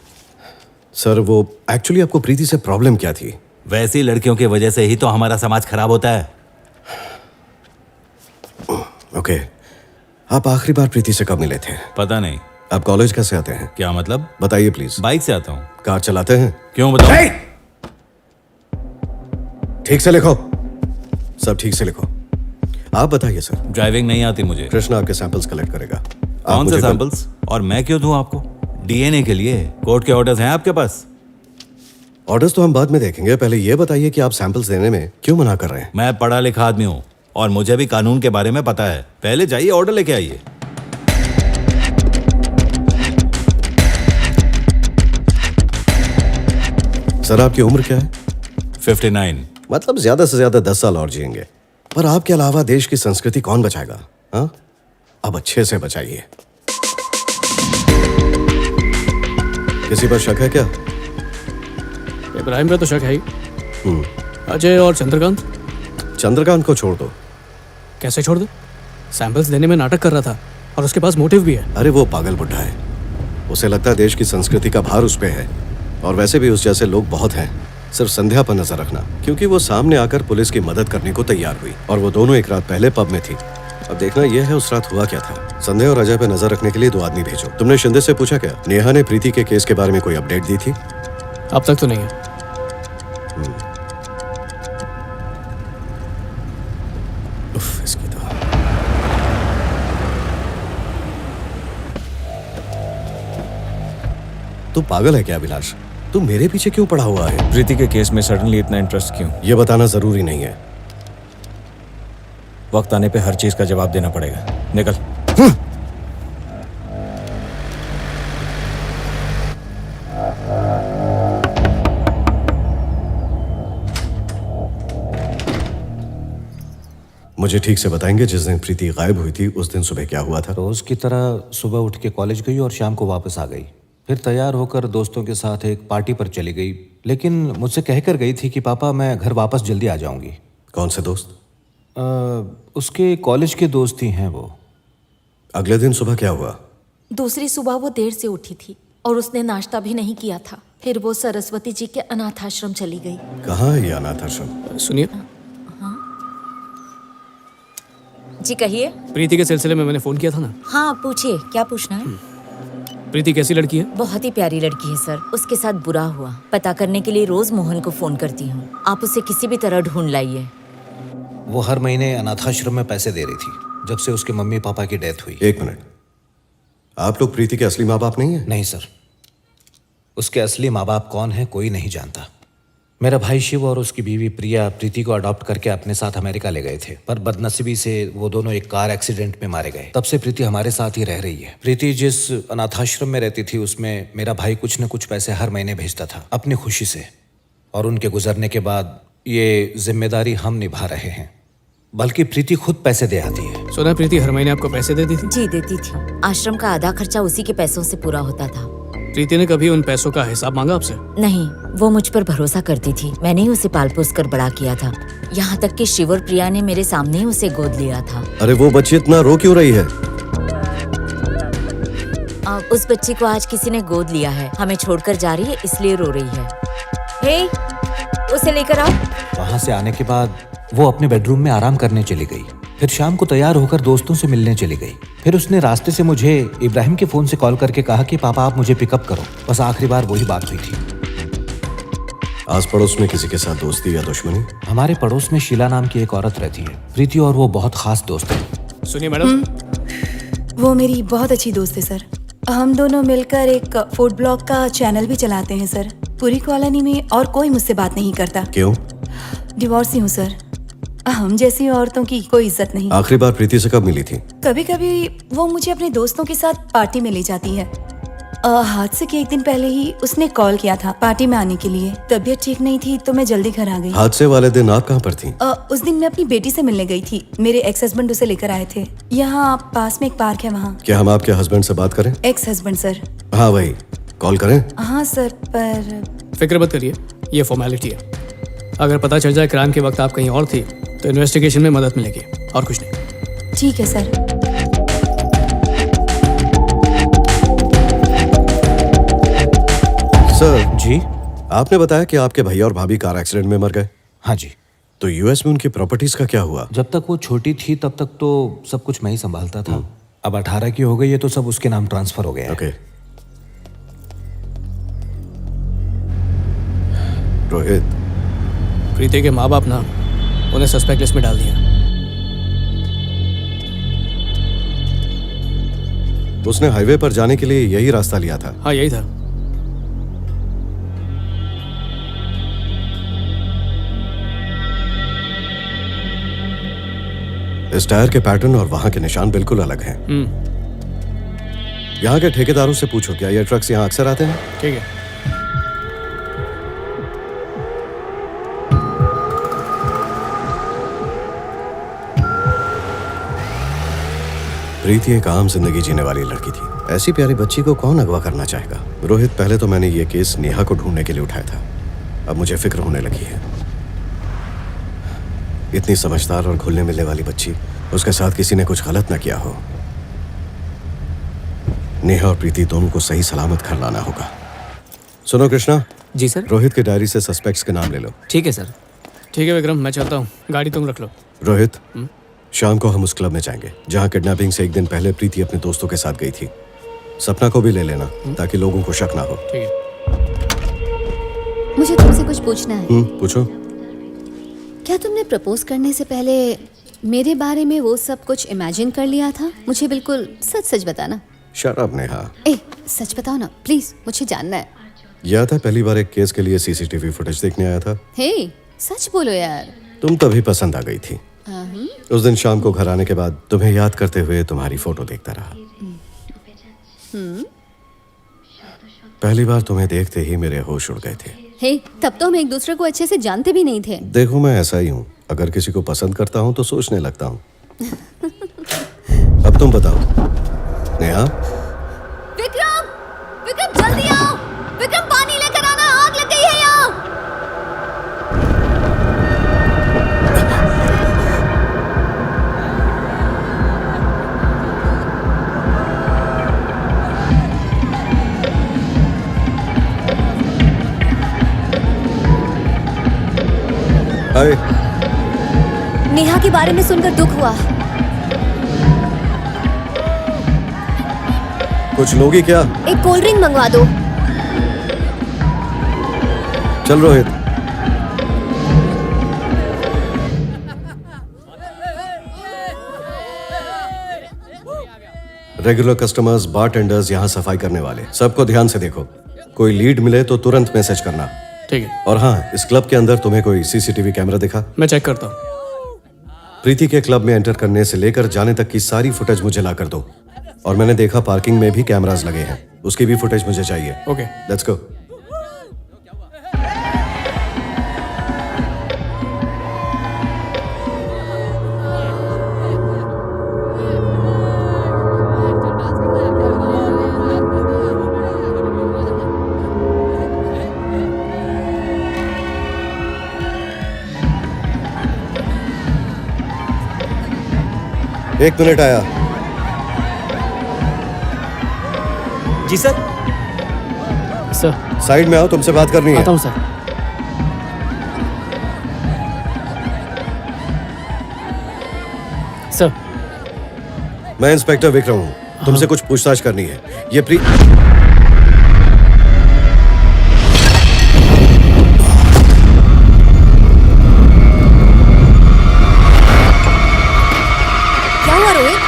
सर वो एक्चुअली आपको प्रीति से प्रॉब्लम क्या थी? वैसी लड़कियों की वजह से ही तो हमारा समाज खराब होता है। ओके, आप आखिरी बार प्रीति से कब मिले थे? पता नहीं। आप कॉलेज कैसे आते हैं? क्या मतलब? बताइए प्लीज। बाइक से आता हूँ। कार चलाते हैं? क्यों बताऊं? ठीक से लिखो, सब ठीक से लिखो। आप बताइए सर। ड्राइविंग नहीं आती मुझे। कृष्णा आपके सैंपल्स कलेक्ट करेगा। कौन से सैंपल्स? और मैं क्यों दूं आपको? DNA के लिए कोर्ट के ऑर्डर्स हैं आपके पास? ऑर्डर्स तो हम बाद में देखेंगे, पहले ये बताइए कि आप सैंपल्स देने में क्यों मना कर रहे हैं? मैं पढ़ा लिखा आदमी हूँ और मुझे भी कानून के बारे में पता है। पहले जाइए ऑर्डर लेके आइए। सर आपकी उम्र क्या है? 59। मतलब ज्यादा से ज्यादा 10 साल और जिएंगे। पर आपके अलावा देश की संस्कृति कौन बचाएगा? हाँ, अब अच्छे से बचाइए। किसी पर शक है क्या? इब्राहिम पे तो शक है ही। अजय और चंद्रकांत? चंद्रकांत को छोड़ दो। कैसे छोड़ दो? सैंपल्स देने में नाटक कर रहा था और उसके पास मोटिव भी है। अरे वो पागल बुढ़ा है, उसे लगता है देश की संस्कृति का भार उस पे है। और वैसे भी उस जैसे लोग बहुत हैं। सिर्फ संध्या पर नजर रखना, क्योंकि वो सामने आकर पुलिस की मदद करने को तैयार हुई और वो दोनों एक रात पहले पब में थी। अब देखना यह है उस रात हुआ क्या था। संध्या और अजय पे नजर रखने के लिए 2 आदमी भेजो। तुमने शिंदे से पूछा क्या? नेहा ने प्रीति के केस के बारे में कोई अपडेट दी थी? अब तक तो नहीं है। इसकी तो तू पागल है क्या अभिलाष? तू मेरे पीछे क्यों पड़ा हुआ है? प्रीति के केस में सडनली इतना इंटरेस्ट क्यों? ये बताना जरूरी नहीं है। वक्त आने पे हर चीज का जवाब देना पड़ेगा। निकल। मुझे ठीक से बताएंगे जिस दिन प्रीति गायब हुई थी उस दिन सुबह क्या हुआ था? रोज की तरह सुबह उठ के कॉलेज गई और शाम को वापस आ गई। फिर तैयार होकर दोस्तों के साथ एक पार्टी पर चली गई, लेकिन मुझसे कहकर गई थी कि पापा मैं घर वापस जल्दी आ जाऊंगी। कौन से दोस्त? उसके कॉलेज के दोस्त ही हैं वो। अगले दिन सुबह क्या हुआ? दूसरी सुबह वो देर से उठी थी और उसने नाश्ता भी नहीं किया था। फिर वो सरस्वती जी के अनाथ आश्रम चली गई। कहाँ है ये अनाथ आश्रम? सुनिए। जी कहिए। प्रीति के सिलसिले में मैंने फोन किया था ना। हाँ पूछिए, क्या पूछना है? प्रीति कैसी लड़की है? बहुत ही प्यारी लड़की है सर। उसके साथ बुरा हुआ, पता करने के लिए रोज मोहन को फोन करती हूँ। आप उसे किसी भी तरह ढूंढ लाइए। वो हर महीने अनाथाश्रम में पैसे दे रही थी जब से उसके मम्मी पापा की डेथ हुई। 1 मिनट, आप लोग प्रीति के असली माँ बाप नहीं है? नहीं सर, उसके असली माँ बाप कौन है कोई नहीं जानता। मेरा भाई शिव और उसकी बीवी प्रिया प्रीति को अडॉप्ट करके अपने साथ अमेरिका ले गए थे, पर बदनसीबी से वो दोनों एक कार एक्सीडेंट में मारे गए। तब से प्रीति हमारे साथ ही रह रही है। प्रीति जिस अनाथाश्रम में रहती थी उसमें मेरा भाई कुछ न कुछ पैसे हर महीने भेजता था अपनी खुशी से, और उनके गुजरने के बाद ये जिम्मेदारी हम निभा रहे हैं। बल्कि प्रीति खुद पैसे दे आती है। सुना प्रीति हर महीने आपको पैसे देती थी? जी देती थी। आश्रम का आधा खर्चा उसी के पैसों से पूरा होता था। प्रीति ने कभी उन पैसों का हिसाब मांगा आपसे? नहीं, वो मुझ पर भरोसा करती थी। मैंने ही उसे पाल पोस कर बड़ा किया था। यहाँ तक कि शिव और प्रिया ने मेरे सामने ही उसे गोद लिया था। अरे वो बच्ची इतना रो क्यों रही है? उस बच्ची को आज किसी ने गोद लिया है, हमें छोड़कर जा रही है इसलिए रो रही है। हे, उसे लेकर आओ। वहाँ से आने के बाद वो अपने बेडरूम में आराम करने चली गई। फिर शाम को तैयार होकर दोस्तों से मिलने चली गई। फिर उसने रास्ते से मुझे इब्राहिम के फोन से कॉल करके कहा कि पापा आप मुझे पिकअप करो। बस आखिरी बार वही बात हुई थी। आस पड़ोस में किसी के साथ दोस्ती या दुश्मनी? हमारे पड़ोस में शीला नाम की एक औरत रहती है। प्रीति और वो बहुत खास दोस्त है। सुनिए मैडम, वो मेरी बहुत अच्छी दोस्त है सर। हम दोनों मिलकर एक फूड ब्लॉग का चैनल भी चलाते हैं सर। पूरी कॉलोनी में और कोई मुझसे बात नहीं करता। क्यों? डिवोर्सी हूँ सर। हम जैसी औरतों की कोई इज्जत नहीं। आखिरी बार प्रीति से कब मिली थी? कभी कभी वो मुझे अपने दोस्तों के साथ पार्टी में ले जाती है। हादसे के एक दिन पहले ही उसने कॉल किया था पार्टी में आने के लिए। तबीयत ठीक नहीं थी तो मैं जल्दी घर आ गई। हादसे वाले दिन आप कहाँ पर थी? उस दिन मैं अपनी बेटी से मिलने गई थी। मेरे एक्स हस्बैंड उसे लेकर आए थे। यहाँ पास में एक पार्क है, वहाँ। क्या हम आपके हस्बैंड से बात करें? Ex husband sir. हाँ वही, कॉल करें? हाँ सर, पर फिक्र मत करिए, ये फॉर्मेलिटी है। अगर पता चल जाए क्राइम के वक्त आप कहीं और थी तो इन्वेस्टिगेशन में मदद मिलेगी, और कुछ नहीं। ठीक है सर। सर जी, आपने बताया कि आपके भैया और भाभी कार एक्सीडेंट में मर गए। हाँ जी। तो यूएस में उनकी प्रॉपर्टीज का क्या हुआ? जब तक वो छोटी थी तब तक तो सब कुछ मैं ही संभालता था। अब 18 की हो गई है तो सब उसके नाम ट्रांसफर हो गया है। ओके। रोहित, प्रीति के माँ बाप ना उन्हें सस्पेक्ट लिस्ट में डाल दिया। उसने हाईवे पर जाने के लिए यही रास्ता लिया था? हाँ यही था। इस टायर के पैटर्न और वहां के निशान बिल्कुल अलग हैं। यहाँ के ठेकेदारों से पूछो, क्या ये ट्रक्स यहाँ अक्सर आते हैं? ठीक है। प्रीति एक आम जिंदगी जीने वाली लड़की थी। ऐसी प्यारी बच्ची को कौन अगवा करना चाहेगा? रोहित, पहले तो मैंने ये केस नेहा को ढूंढने के लिए उठाया था, अब मुझे फिक्र होने लगी है। इतनी समझदार और घुलने मिलने वाली बच्ची, उसके साथ किसी ने कुछ गलत ना किया हो। नेहा और प्रीति दोनों को सही सलामत घर लाना होगा। सुनो कृष्णा। जी सर। रोहित के डायरी से सस्पेक्ट्स के नाम ले लो। ठीक है सर। ठीक है विक्रम, मैं चलता हूँ, गाड़ी तुम रख लो। रोहित, शाम को हम उस क्लब में जाएंगे जहाँ किडनैपिंग से एक दिन पहले प्रीति अपने दोस्तों के साथ गई थी। सपना को भी ले लेना ताकि लोगों को शक ना हो। ठीक है। मुझे तुमसे कुछ पूछना है। पूछो। क्या तुमने प्रपोज करने से पहले मेरे बारे में वो सब कुछ इमेजिन कर लिया था? मुझे बिल्कुल सच सच बताना। Shut up Neha. सच बताओ ना प्लीज, मुझे जानना है। यह था पहली बार एक केस के लिए सीसीटीवी फुटेज देखने आया था। हे, सच बोलो यार। तुम तभी पसंद आ गई थी। उस दिन शाम को घर आने के बाद तुम्हें याद करते हुए तुम्हारी फोटो देखता रहा। पहली बार तुम्हें देखते ही मेरे होश उड़ गए थे। हे, तब तो हम एक दूसरे को अच्छे से जानते भी नहीं थे। देखो, मैं ऐसा ही हूँ, अगर किसी को पसंद करता हूँ तो सोचने लगता हूँ। अब तुम बताओ नेहा। विक्रम, विक्रम जल्दी आओ। विक्रम पानी लेकर आना, आग लग गई है यहाँ। हाय। नेहा के बारे में सुनकर दुख हुआ। कुछ लोगी क्या? एक कोल्ड ड्रिंक मंगवा दो। चल रोहित। रेगुलर कस्टमर्स, बारटेंडर्स, यहाँ सफाई करने वाले, सबको ध्यान से देखो। कोई लीड मिले तो तुरंत मैसेज करना। ठीक है। और हाँ, इस क्लब के अंदर तुम्हें कोई सीसीटीवी कैमरा दिखा? मैं चेक करता हूँ। प्रीति के क्लब में एंटर करने से लेकर जाने तक की सारी फुटेज मुझे ला कर दो। और मैंने देखा पार्किंग में भी कैमरास लगे हैं, उसकी भी फुटेज मुझे चाहिए। Okay, let's go. एक मिनट, आया। जी सर। सर साइड में आओ, तुमसे बात करनी है। आता हूँ सर। सर, मैं इंस्पेक्टर विक्रम हूँ, तुमसे कुछ पूछताछ करनी है। ये क्या हुआ रोहित?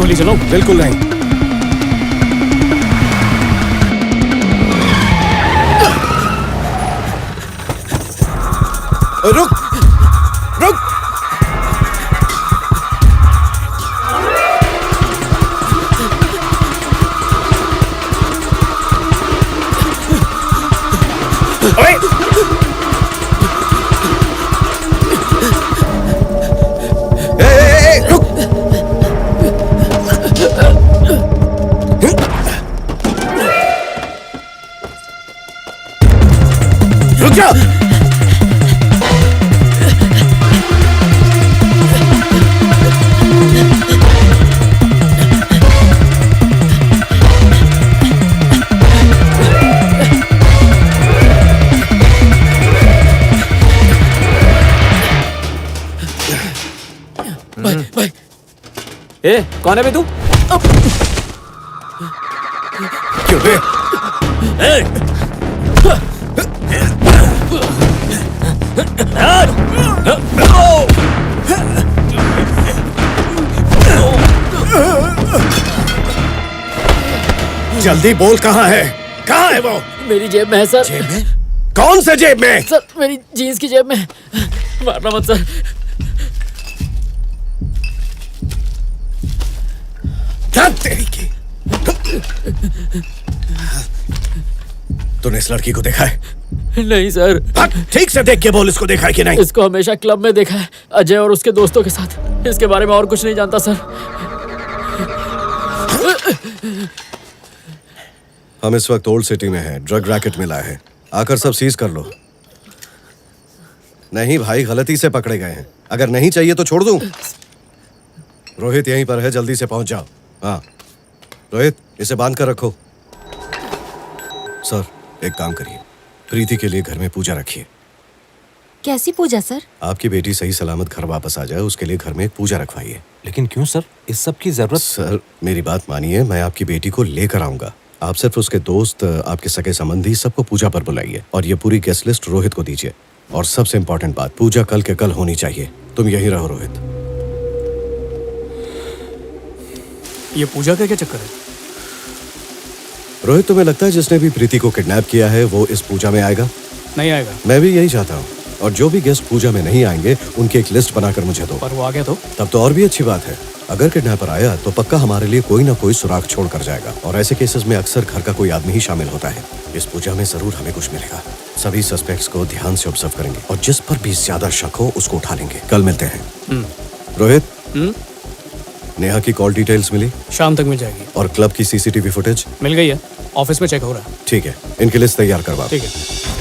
गोली चलाऊं? बिल्कुल नहीं। रुक रुक। रुक जा। भाई ए कौन है बे तू? क्यों बे? जल्दी बोल, कहाँ है? कहाँ है वो? मेरी जेब में है सर। जेब में? कौन से जेब में? सर मेरी जीन्स की जेब में। मारना मत सर। तेरी की। तूने इस लड़की को देखा है? नहीं सर। ठीक से देख के बोल, इसको देखा है कि नहीं? इसको हमेशा क्लब में देखा है, अजय और उसके दोस्तों के साथ। इसके बारे में और कुछ नहीं जानता सर। हम इस वक्त ओल्ड सिटी में हैं, ड्रग रैकेट मिला है, आकर सब सीज कर लो। नहीं भाई, गलती से पकड़े गए हैं। अगर नहीं चाहिए तो छोड़ दूं। रोहित यहीं पर है, जल्दी से पहुंच जाओ। हाँ रोहित, इसे बांध कर रखो। सर एक काम करिए, प्रीति के लिए घर में पूजा रखिए। कैसी पूजा सर? आपकी बेटी सही सलामत घर वापस आ जाए, उसके लिए घर में एक पूजा रखवाइए। लेकिन क्यों सर, इस सब की जरूरत? सर मेरी बात मानिए, मैं आपकी बेटी को लेकर आऊंगा। आप सिर्फ उसके दोस्त, आपके सगे संबंधी सबको पूजा पर बुलाइए और ये पूरी गेस्ट लिस्ट रोहित को दीजिए। और सबसे इम्पोर्टेंट बात, पूजा कल के कल होनी चाहिए। तुम यहीं रहो रोहित। ये पूजा का क्या चक्कर है? रोहित, तुम्हें लगता है जिसने भी प्रीति को किडनैप किया है वो इस पूजा में आएगा? नहीं आएगा। मैं भी यही चाहता हूँ। और जो भी गेस्ट पूजा में नहीं आएंगे उनकी एक लिस्ट बनाकर मुझे दो। पर वो आ गया तो? तब तो और भी अच्छी बात है। अगर किडनैपर आया तो पक्का हमारे लिए कोई ना कोई सुराग छोड़ कर जाएगा। और ऐसे केसेस में अक्सर घर का कोई आदमी ही शामिल होता है। इस पूजा में जरूर हमें कुछ मिलेगा। सभी सस्पेक्ट्स को ध्यान से ऑब्जर्व करेंगे और जिस पर भी ज्यादा शक हो उसको उठा लेंगे। कल मिलते हैं। रोहित, नेहा की कॉल डिटेल्स मिली? शाम तक मिल जाएगी। और क्लब की सीसीटीवी फुटेज? मिल गई है, ऑफिस में चेक हो रहा है। ठीक है, इनकी लिस्ट तैयार करवा। ठीक है।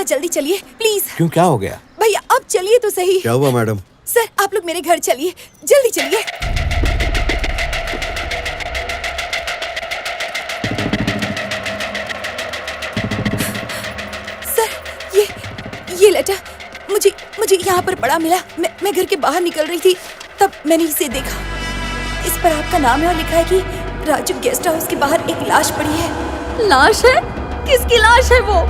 जल्दी चलिए प्लीज। क्यों, क्या हो गया? भैया अब चलिए तो सही। क्या हुआ मैडम? सर आप लोग मेरे घर चलिए, जल्दी चलिए। सर ये लेटर मुझे यहाँ पर पड़ा मिला। मैं घर के बाहर निकल रही थी, तब मैंने इसे देखा। इस पर आपका नाम है और लिखा है कि राजू गेस्ट हाउस के बाहर एक लाश पड़ी है। लाश है? किसकी लाश है वो?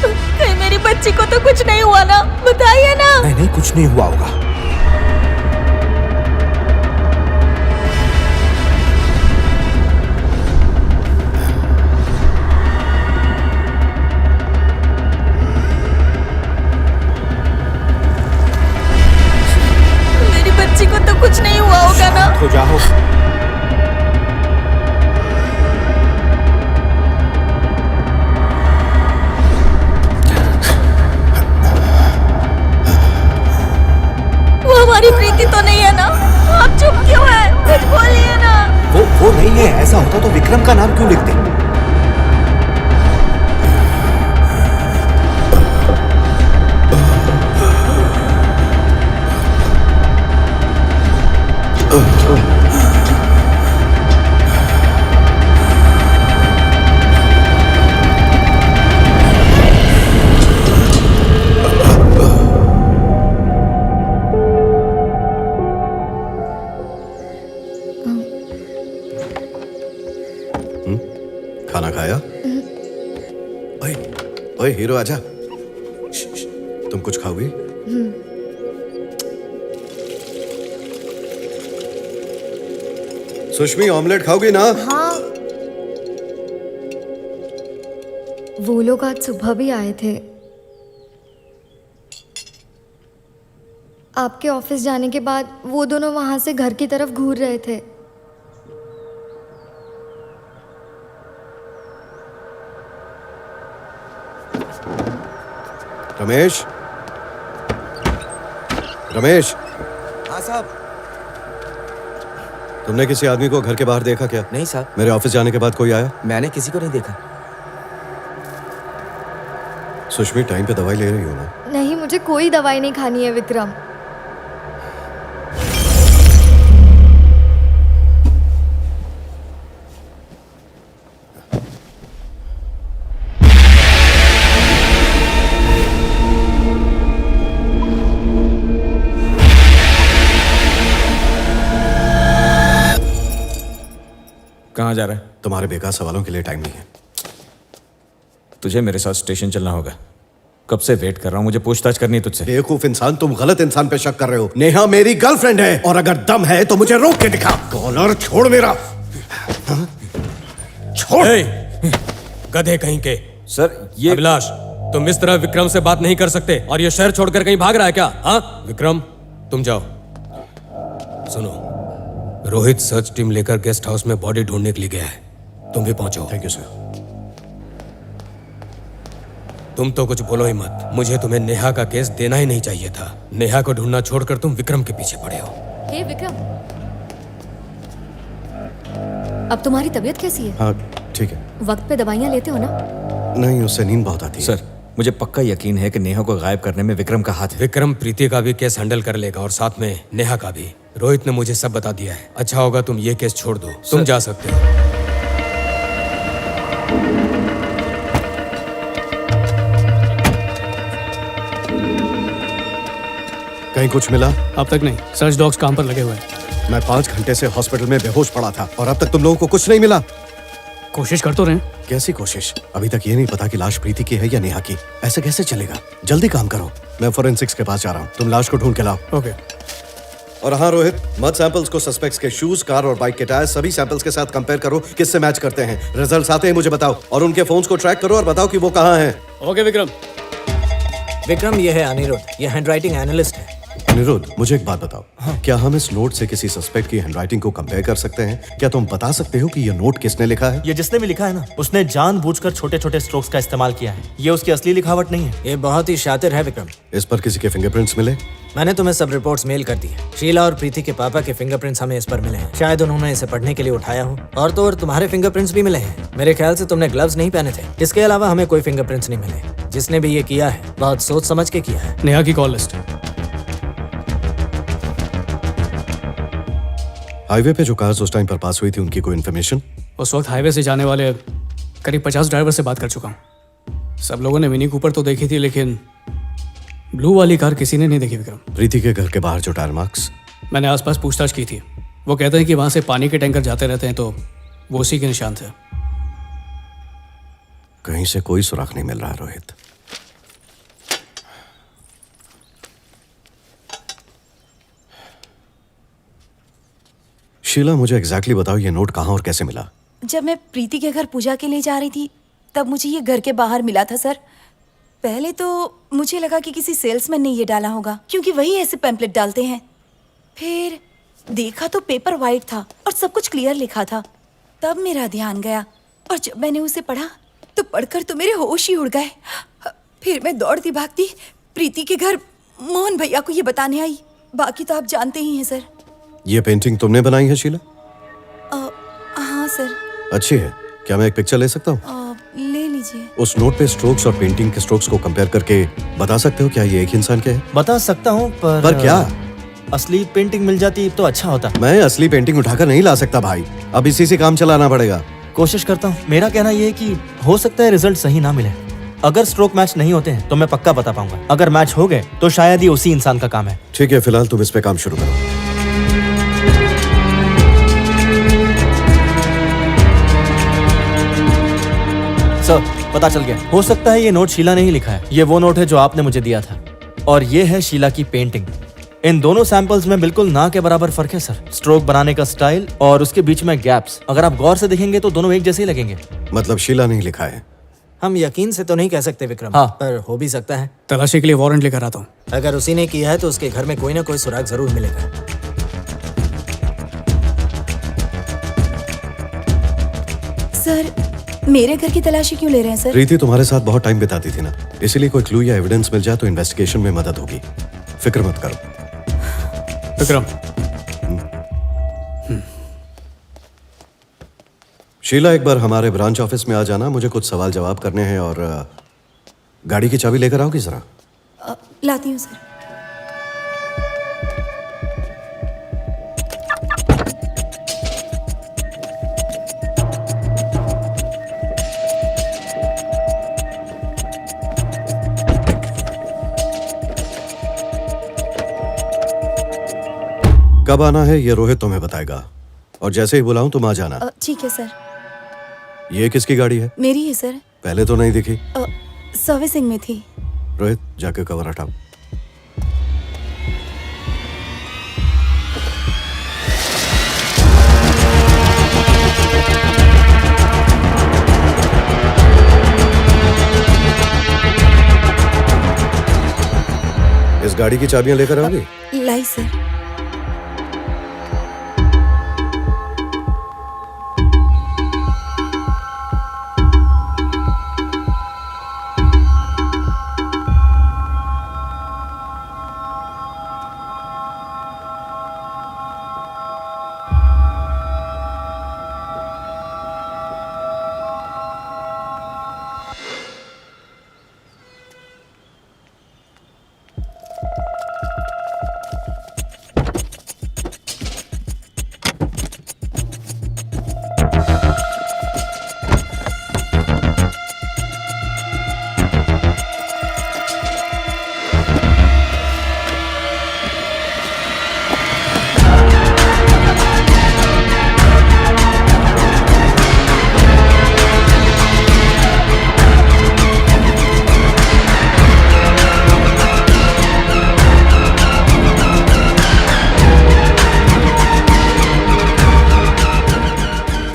कहीं मेरी बच्ची को तो कुछ नहीं हुआ ना? बताइए ना। नहीं, कुछ नहीं हुआ होगा। मेरी बच्ची को तो कुछ नहीं हुआ होगा ना? हो जाओ। हमारी प्रीति तो नहीं है ना? आप चुप क्यों है? कुछ बोलिए ना। वो नहीं है। ऐसा होता तो विक्रम का नाम क्यों लिखते? खाना खाया? ओए, ओए हीरो आजा। तुम कुछ खाओगी? सुष्मी ऑमलेट खाओगी ना? हाँ। वो लोग आज सुबह भी आए थे। आपके ऑफिस जाने के बाद वो दोनों वहां से घर की तरफ घूर रहे थे। रमेश, रमेश। हाँ साहब। तुमने किसी आदमी को घर के बाहर देखा क्या? नहीं साहब। मेरे ऑफिस जाने के बाद कोई आया? मैंने किसी को नहीं देखा। सुष्मी टाइम पे दवाई ले रही हो ना? नहीं, मुझे कोई दवाई नहीं खानी है विक्रम। कहाँ जा रहा है? तुम्हारे बेकार सवालों के लिए टाइम नहीं है। तुझे मेरे साथ स्टेशन चलना होगा। कब से वेट कर रहा हूँ, मुझे पूछताछ करनी है तुझसे। बेवकूफ इंसान, तुम गलत इंसान पे शक कर रहे हो। नेहा मेरी गर्लफ्रेंड है और अगर दम है तो मुझे रोक के दिखा। कॉलर छोड़ मेरा। छोड़। गधे कहीं के। सर ये अभिलाष, तुम इस तरह विक्रम से बात नहीं कर सकते और ये शहर छोड़कर कहीं भाग रहा है क्या? हाँ विक्रम, तुम जाओ। सुनो, रोहित सर्च टीम लेकर गेस्ट हाउस में बॉडी ढूंढने के लिए गया है। तुम भी पहुंचो। Thank you sir. तुम तो कुछ बोलो ही मत। मुझे तुम्हें नेहा का केस देना ही नहीं चाहिए था। नेहा को ढूंढना छोड़कर तुम विक्रम के पीछे पड़े हो। हे विक्रम, अब तुम्हारी तबीयत कैसी है? हाँ ठीक है। वक्त पे दवाइयाँ लेते हो ना? नहीं, उससे नींद बहुत आती है। सर मुझे पक्का यकीन है कि नेहा को गायब करने में विक्रम का हाथ है। विक्रम प्रीति का भी केस हैंडल कर लेगा और साथ में नेहा का भी। रोहित ने मुझे सब बता दिया है। अच्छा होगा तुम ये केस छोड़ दो। तुम जा सकते हो। कहीं कुछ मिला? अब तक नहीं। सर्च डॉग्स काम पर लगे हुए हैं। मैं 5 घंटे से हॉस्पिटल में बेहोश पड़ा था और अब तक तुम लोगों को कुछ नहीं मिला। कोशिश कर तो रहे हैं। कैसी कोशिश? अभी तक ये नहीं पता कि लाश प्रीति की है या नेहा की। ऐसे कैसे चलेगा? जल्दी काम करो। मैं फोरेंसिक्स के पास जा रहा हूँ, तुम लाश को ढूंढ के लाओ। ओके। और हाँ रोहित, मद सैंपल्स को सस्पेक्ट्स के शूज, कार और बाइक के टायर सभी सैंपल्स के साथ कंपेयर करो, किससे मैच करते हैं। रिजल्ट्स आते हैं मुझे बताओ और उनके फोन्स को ट्रैक करो और बताओ कि वो कहाँ हैं। ओके विक्रम। विक्रम, ये है अनिरुद्ध, ये हैंडराइटिंग एनालिस्ट है। अनिरुद्ध, मुझे एक बात बताओ। क्या हम इस नोट से किसी सस्पेक्ट की हैंडराइटिंग को कंपेयर कर सकते हैं? क्या तुम बता सकते हो कि ये नोट किसने लिखा है? ये जिसने भी लिखा है ना, उसने जानबूझकर छोटे छोटे स्ट्रोक्स का इस्तेमाल किया है। ये उसकी असली लिखावट नहीं है। ये बहुत ही शातिर है विक्रम। इस पर किसी के फिंगरप्रिंट्स मिले? मैंने तुम्हें सब रिपोर्ट्स मेल कर दी है। शीला और प्रीति के पापा के फिंगरप्रिंट्स हमें इस पर मिले हैं। शायद उन्होंने इसे पढ़ने के लिए उठाया हो। और तो और तुम्हारे फिंगरप्रिंट्स भी मिले हैं। मेरे ख्याल से तुमने ग्लव्स नहीं पहने थे। इसके अलावा हमें कोई फिंगरप्रिंट्स नहीं मिले। जिसने भी ये किया है बहुत सोच समझ के किया है। नेहा की कॉल लिस्ट। हाईवे पे जो कार्स उस टाइम पर पास हुई थी, उनकी कोई इन्फॉर्मेशन? उस वक्त हाईवे से जाने वाले करीब 50 ड्राइवर से बात कर चुका हूँ। सब लोगों ने मिनी कूपर तो देखी थी, लेकिन ब्लू वाली कार किसी ने नहीं देखी विक्रम। प्रीति के घर के बाहर जो टायर मार्क्स? मैंने आसपास पूछताछ की थी। वो कहते हैं कि वहाँ से पानी के टैंकर जाते रहते हैं, तो वो उसी के निशान थे। कहीं से कोई सुराग नहीं मिल रहा रोहित। शीला, मुझे एग्जैक्टली बताओ ये नोट कहाँ और कैसे मिला? जब मैं प्रीति के घर पूजा के लिए जा रही थी तब मुझे ये घर के बाहर मिला था सर। पहले तो मुझे लगा कि किसी सेल्समैन ने ये डाला होगा, क्योंकि वही ऐसे पैम्पलेट डालते हैं। फिर देखा तो पेपर वाइट था और सब कुछ क्लियर लिखा था। तब मेरा ध्यान गया और जब मैंने उसे पढ़ा तो पढ़कर तो मेरे होश ही उड़ गए। फिर मैं दौड़ती भागती प्रीति के घर मोहन भैया को ये बताने आई। बाकी तो आप जानते ही हैं सर। ये पेंटिंग तुमने बनाई है शीला? हाँ सर। अच्छी है। क्या मैं एक पिक्चर ले सकता हूँ? ले लीजिए। उस नोट पे स्ट्रोक्स और पेंटिंग के स्ट्रोक्स को कंपेयर करके बता सकते हो क्या ये एक इंसान के है? बता सकता हूँ, पर क्या? असली पेंटिंग मिल जाती तो अच्छा होता। मैं असली पेंटिंग उठाकर नहीं ला सकता भाई, अब इसी से काम चलाना पड़ेगा। कोशिश करता हूँ। मेरा कहना यह है कि हो सकता है रिजल्ट सही ना मिले। अगर स्ट्रोक मैच नहीं होते हैं तो मैं पक्का बता पाऊंगा। अगर मैच हो गए तो शायद ही उसी इंसान का काम है। ठीक है, फिलहाल तुम इस पे काम शुरू करो। सर, पता चल गया। हो सकता है ये नोट शीला ने ही लिखा है। ये वो नोट है जो आपने मुझे दिया था, और ये है शीला की पेंटिंग। इन दोनों सैंपल्स में बिल्कुल ना के बराबर फर्क है सर। स्ट्रोक बनाने का स्टाइल और उसके बीच में गैप्स, अगर आप गौर से देखेंगे तो दोनों एक जैसे ही लगेंगे। मतलब शीला नहीं लिखा है? हम यकीन से तो नहीं कह सकते विक्रम, हाँ। पर हो भी सकता है। तलाशी के लिए वारंट लेकर आता हूँ। अगर उसी ने किया है तो उसके घर में कोई ना कोई सुराग जरूर मिलेगा। सर, मेरे घर की तलाशी क्यों ले रहे हैं सर? प्रीति तुम्हारे साथ बहुत टाइम बिताती थी ना, इसीलिए कोई क्लू या एविडेंस मिल जाए तो इन्वेस्टिगेशन में मदद होगी। फिक्र मत करो। विक्रम, शीला, एक बार हमारे ब्रांच ऑफिस में आ जाना, मुझे कुछ सवाल जवाब करने हैं। और गाड़ी की चाबी लेकर आओगी जरा? लाती हूँ सर। कब आना है ये रोहित तुम्हें बताएगा, और जैसे ही बुलाऊं तुम आ जाना। ठीक है सर। ये किसकी गाड़ी है? मेरी है सर। पहले तो नहीं दिखी। सर्विसिंग में थी। रोहित, जाके कवर हटाओ। इस गाड़ी की चाबियां लेकर आओगी? लाई सर।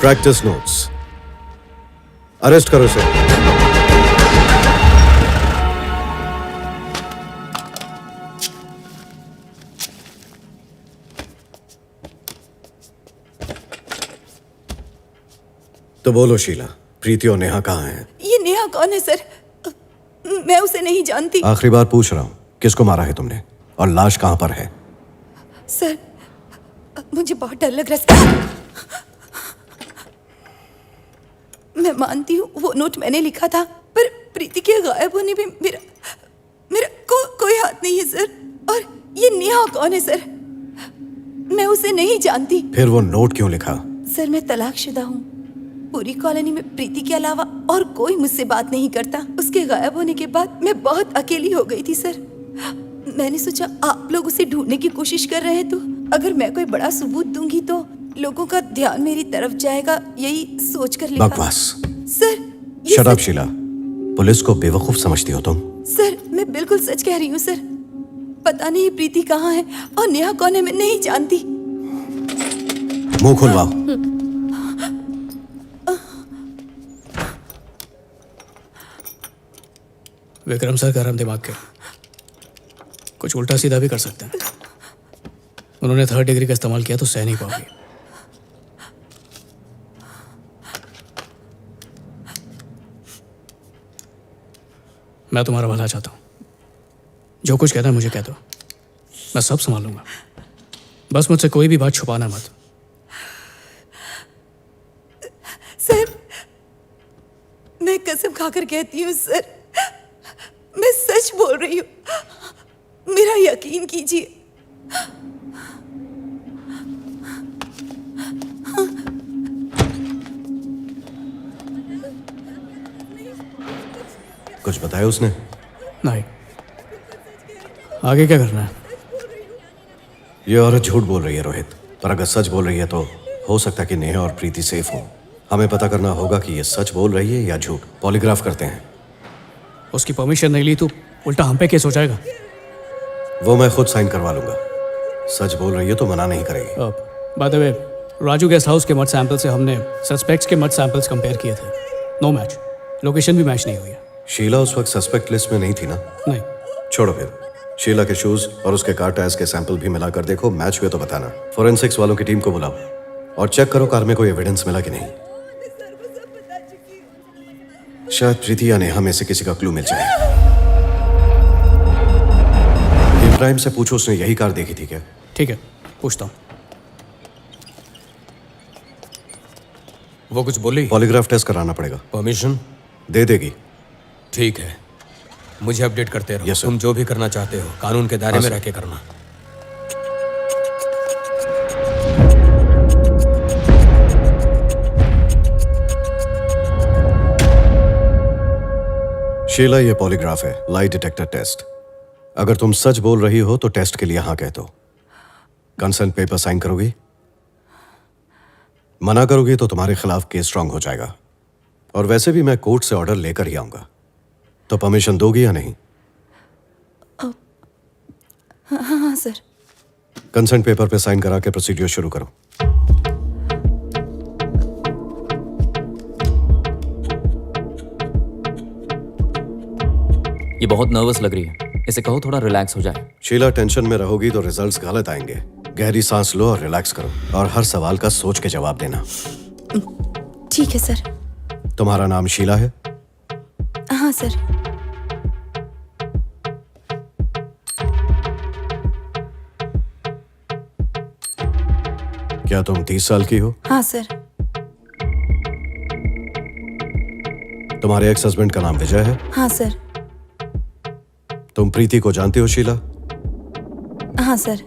Practice notes. अरेस्ट करो सर। तो बोलो शीला, प्रीति और नेहा कहाँ हैं? ये नेहा कौन है सर? मैं उसे नहीं जानती। आखिरी बार पूछ रहा हूँ, किसको मारा है तुमने, और लाश कहाँ पर है? सर, मुझे बहुत डर लग रहा है। मैं मानती हूँ वो नोट मैंने लिखा था, पर प्रीति के गायब होने में मेरा कोई हाथ नहीं है सर। और ये नेहा कौन है सर? मैं उसे नहीं जानती। फिर वो नोट क्यों लिखा? सर, मैं तलाकशुदा हूँ। पूरी कॉलोनी में प्रीति के अलावा और कोई मुझसे बात नहीं करता। उसके गायब होने के बाद मैं बहुत अकेली हो गई थी सर। मैंने सोचा आप लोग उसे ढूंढने की कोशिश कर रहे हैं तो अगर मैं कोई बड़ा सबूत दूंगी तो लोगों का ध्यान मेरी तरफ जाएगा, यही सोचकर लिखा। बकवास। सर ये शट अप सच- शीला, पुलिस को बेवकूफ समझती हो तुम। सर मैं बिल्कुल सच कह रही हूँ सर। पता नहीं प्रीति कहाँ है और नेहा कौन है, मैं नहीं जानती। मुंह खुलवाओ। विक्रम सर गरम दिमाग के, कुछ उल्टा सीधा भी कर सकते हैं। उन्होंने 3rd डिग्री का इस्तेमाल किया तो सह नहीं पाओगे। मैं तुम्हारा भला चाहता हूँ, जो कुछ कहना है मुझे कह दो, मैं सब संभालूंगा। बस मुझसे कोई भी बात छुपाना मत। सर मैं कसम खाकर कहती हूँ सर, मैं सच बोल रही हूँ, मेरा यकीन कीजिए। कुछ बताया उसने? नहीं। आगे क्या करना है? ये औरत झूठ बोल रही है रोहित, पर अगर सच बोल रही है तो हो सकता है कि नेहा और प्रीति सेफ हो। हमें पता करना होगा कि ये सच बोल रही है या झूठ। पॉलीग्राफ करते हैं। उसकी परमिशन नहीं ली तो उल्टा हम पे केस हो जाएगा। वो मैं खुद साइन करवा लूंगा। सच बोल रही है तो मना नहीं करेगी। By the way, Raju guest house के मड सैंपल से हमने सस्पेक्ट्स के मड सैंपल्स कंपेयर किए थे। नो मैच, लोकेशन भी मैच नहीं हुई है। शीला उस वक्त सस्पेक्ट लिस्ट में नहीं थी ना? नहीं। छोड़ो फिर। शीला के शूज और उसके कार टायर्स के सैंपल भी मिलाकर देखो, मैच हुए तो बताना। फोरेंसिक्स वालों की टीम को बुलाओ और चेक करो कार में कोई एविडेंस मिला कि नहीं। शायद प्रीति या नेहा में से किसी का क्लू मिल जाए। इब्राहिम से पूछो उसने यही कार देखी थी क्या? ठीक है, पूछता हूँ। वो कुछ बोली? पॉलीग्राफ टेस्ट कराना पड़ेगा। परमिशन दे देगी। ठीक है, मुझे अपडेट करते रहो। Yes, sir. तुम जो भी करना चाहते हो कानून के दायरे हाँ, में sir. रह के करना। शीला, ये पॉलीग्राफ है, लाई डिटेक्टर टेस्ट। अगर तुम सच बोल रही हो तो टेस्ट के लिए हाँ कह दो। कंसेंट पेपर साइन करोगी? मना करोगी तो तुम्हारे खिलाफ केस स्ट्रांग हो जाएगा। और वैसे भी मैं कोर्ट से ऑर्डर लेकर ही आऊंगा, तो परमिशन दोगी या नहीं? हाँ हाँ हाँ सर। कंसेंट पेपर पे साइन करा के प्रोसीड्यूर शुरू करो। ये बहुत नर्वस लग रही है, इसे कहो थोड़ा रिलैक्स हो जाए। शीला, टेंशन में रहोगी तो रिजल्ट्स गलत आएंगे। गहरी सांस लो और रिलैक्स करो और हर सवाल का सोच के जवाब देना। ठीक है सर। तुम्हारा नाम शीला है? हाँ सर। क्या तुम 30 साल की हो? हाँ सर। तुम्हारे एक्स हस्बैंड का नाम विजय है? हाँ सर। तुम प्रीति को जानती हो शीला? हाँ सर।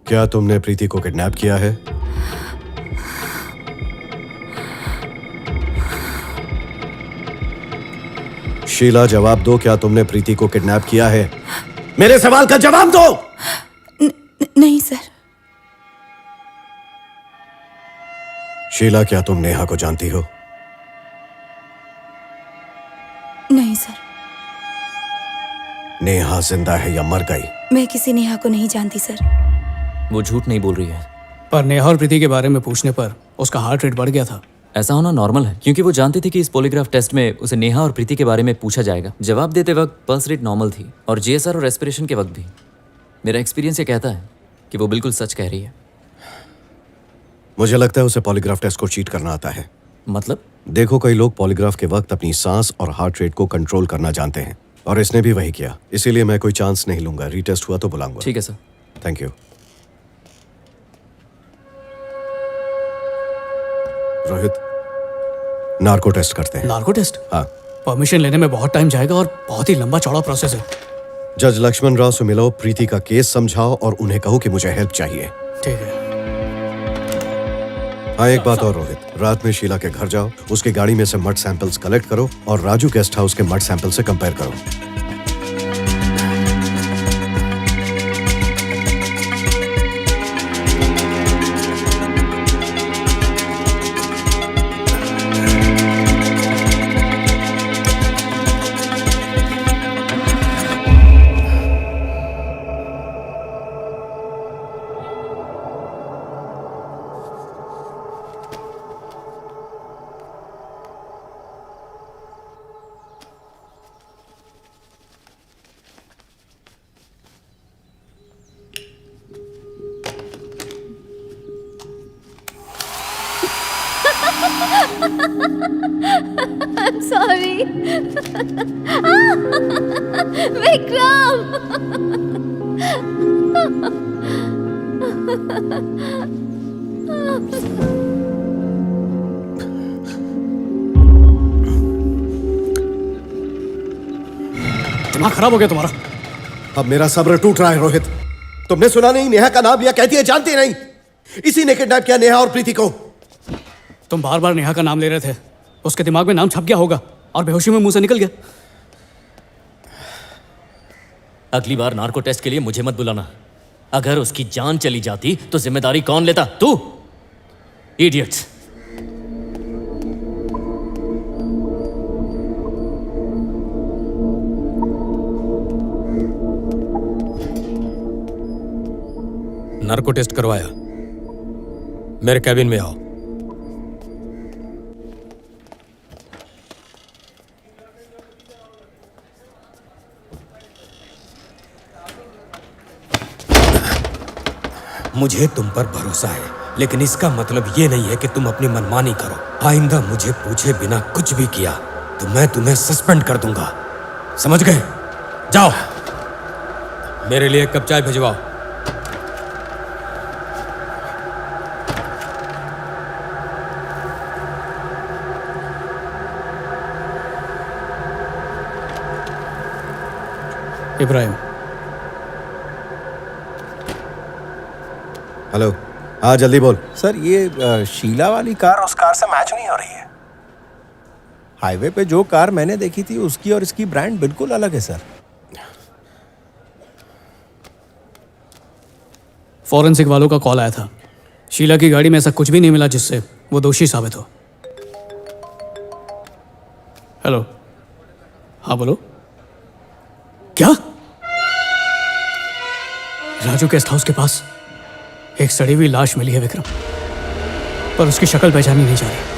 क्या तुमने प्रीति को किडनैप किया है? शीला, जवाब दो, क्या तुमने प्रीति को किडनैप किया है? मेरे सवाल का जवाब दो। नहीं सर। शीला, क्या तुम नेहा को जानती हो? नहीं सर। नेहा जिंदा है या मर गई? मैं किसी नेहा को नहीं जानती सर। वो झूठ नहीं बोल रही है। पर नेहा और प्रीति के बारे में पूछने पर उसका हार्ट रेट बढ़ गया था। ऐसा होना नॉर्मल है, क्योंकि वो जानती थी कि इस पॉलीग्राफ टेस्ट में उसे नेहा और प्रीति के बारे में पूछा जाएगा। जवाब देते वक्त पल्स रेट नॉर्मल थी और जीएसआर और रेस्पिरेशन के वक्त भी। मेरा एक्सपीरियंस ये कहता है कि वो बिल्कुल सच कह रही है। मुझे लगता है उसे पॉलीग्राफ टेस्ट को चीट करना आता है। मतलब? देखो, कई लोग पॉलीग्राफ के वक्त अपनी सांस और हार्ट रेट को कंट्रोल करना जानते हैं और इसने भी वही किया। इसीलिए मैं कोई चांस नहीं लूंगा। रीटेस्ट हुआ तो बुलाऊंगा। ठीक है sir. Thank you. Rohit, narco test करते हैं। Narco test? हाँ। परमिशन लेने में बहुत टाइम जाएगा और बहुत ही लंबा चौड़ा प्रोसेस है। जज लक्ष्मण राव से मिलो, प्रीति का केस समझाओ और उन्हें कहो कि मुझे हेल्प चाहिए। ठीक है। हाँ, एक बात और रोहित, रात में शीला के घर जाओ, उसकी गाड़ी में से मड सैंपल्स कलेक्ट करो और राजू गेस्ट हाउस के मड सैंपल से कंपेयर करो। I'm sorry. विक्रम! दिमाग खराब हो गया तुम्हारा। अब मेरा सब्र टूट रहा है रोहित। तुमने सुना नहीं, नेहा का नाम लिया, कहती है जानती नहीं। इसी ने किडनैप किया नेहा और प्रीति को। तुम बार बार नेहा का नाम ले रहे थे, उसके दिमाग में नाम छप गया होगा और बेहोशी में मुंह से निकल गया। अगली बार नार्को टेस्ट के लिए मुझे मत बुलाना। अगर उसकी जान चली जाती तो जिम्मेदारी कौन लेता? तू। इडियट्स। नार्को टेस्ट करवाया, मेरे कैबिन में आओ। मुझे तुम पर भरोसा है, लेकिन इसका मतलब ये नहीं है कि तुम अपनी मनमानी करो। आइंदा मुझे पूछे बिना कुछ भी किया तो मैं तुम्हें सस्पेंड कर दूंगा, समझ गए? जाओ, मेरे लिए एक कप चाय भिजवाओ। इब्राहिम। हेलो, हाँ जल्दी बोल। सर ये शीला वाली कार उस कार से मैच नहीं हो रही है। हाईवे पे जो कार मैंने देखी थी उसकी और इसकी ब्रांड बिल्कुल अलग है सर। फॉरेंसिक वालों का कॉल आया था। शीला की गाड़ी में ऐसा कुछ भी नहीं मिला जिससे वो दोषी साबित हो। हेलो, हाँ बोलो। क्या? राजू गेस्ट हाउस के पास एक सड़ी हुई लाश मिली है विक्रम, पर उसकी शक्ल पहचानी नहीं जा रही।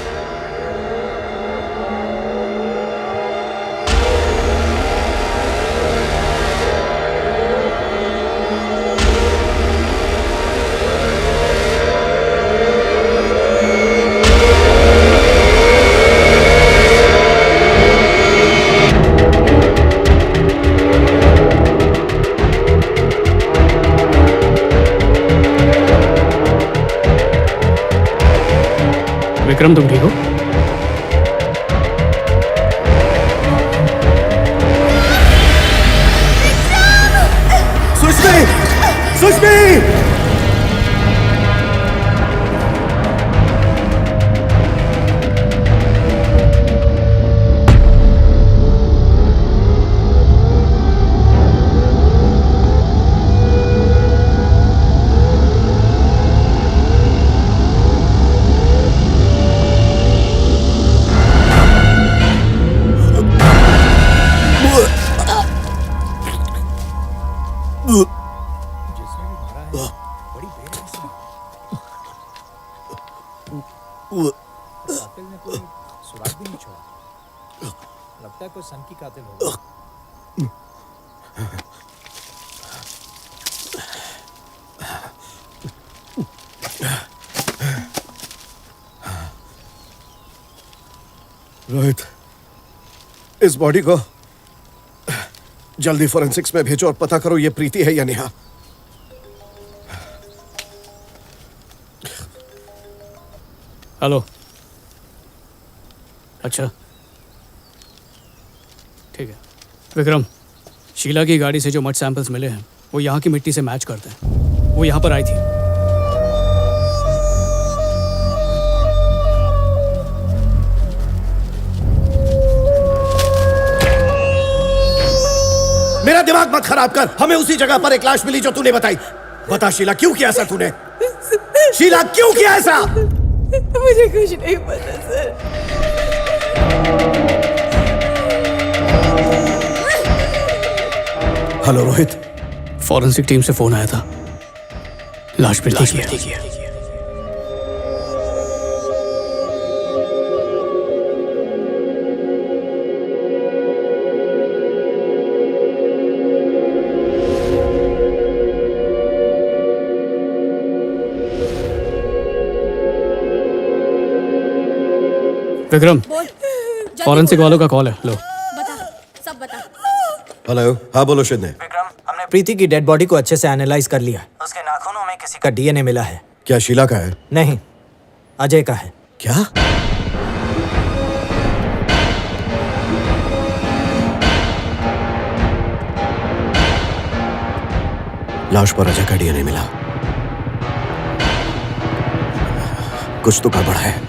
विक्रम, तुम ठीक हो? सुष्मी! सुष्मी! सुराग भी नहीं छोड़ा। लगता है कोई सन की कातिल होगा। रोहित, इस बॉडी को जल्दी फोरेंसिक्स में भेजो और पता करो ये प्रीति है या नेहा। हेलो। अच्छा, ठीक है। विक्रम, शीला की गाड़ी से जो मड सैंपल्स मिले हैं वो यहाँ की मिट्टी से मैच करते हैं। वो यहाँ पर आई थी। मेरा दिमाग मत खराब कर। हमें उसी जगह पर एक लाश मिली जो तूने बताई। बता शीला, क्यों किया ऐसा तूने? शीला, क्यों किया ऐसा? मुझे कुछ नहीं पता sir. Hello Rohit, forensic team से फोन आया था। लाश मिलती है। विक्रम, फॉरेंसिक वालों का कॉल है, लो। बता, सब बता। हेलो, हाँ बोलो शिंदे। हमने प्रीति की डेड बॉडी को अच्छे से एनालाइज कर लिया। उसके नाखूनों में किसी का डीएनए मिला है। क्या शीला का है? नहीं, अजय का है। क्या? लाश पर अजय का डीएनए मिला। कुछ तो गड़बड़ है।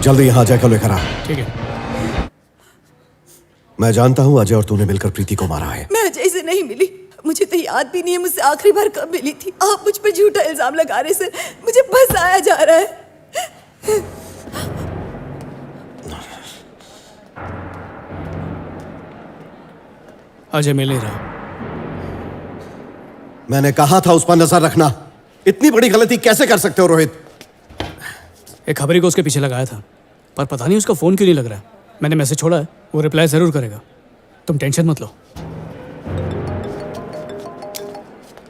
जल्दी यहाँ अजय को लेकर आ। ठीक है। मैं जानता हूँ अजय और तूने मिलकर प्रीति को मारा है। मैं अजय से नहीं मिली। मुझे तो याद भी नहीं है मुझसे आखिरी बार कब मिली थी। आप मुझ पर झूठा इल्जाम लगाने से मुझे फंसाया जा रहा है। अजय मिल नहीं रहा। मैंने कहा था उस पर नजर रखना। इतनी बड़ी गलती कैसे कर सकते हो रोहित? एक खबरी को उसके पीछे लगाया था, पर पता नहीं उसका फोन क्यों नहीं लग रहा है। मैंने मैसेज छोड़ा है, वो रिप्लाई जरूर करेगा। तुम टेंशन मत लो।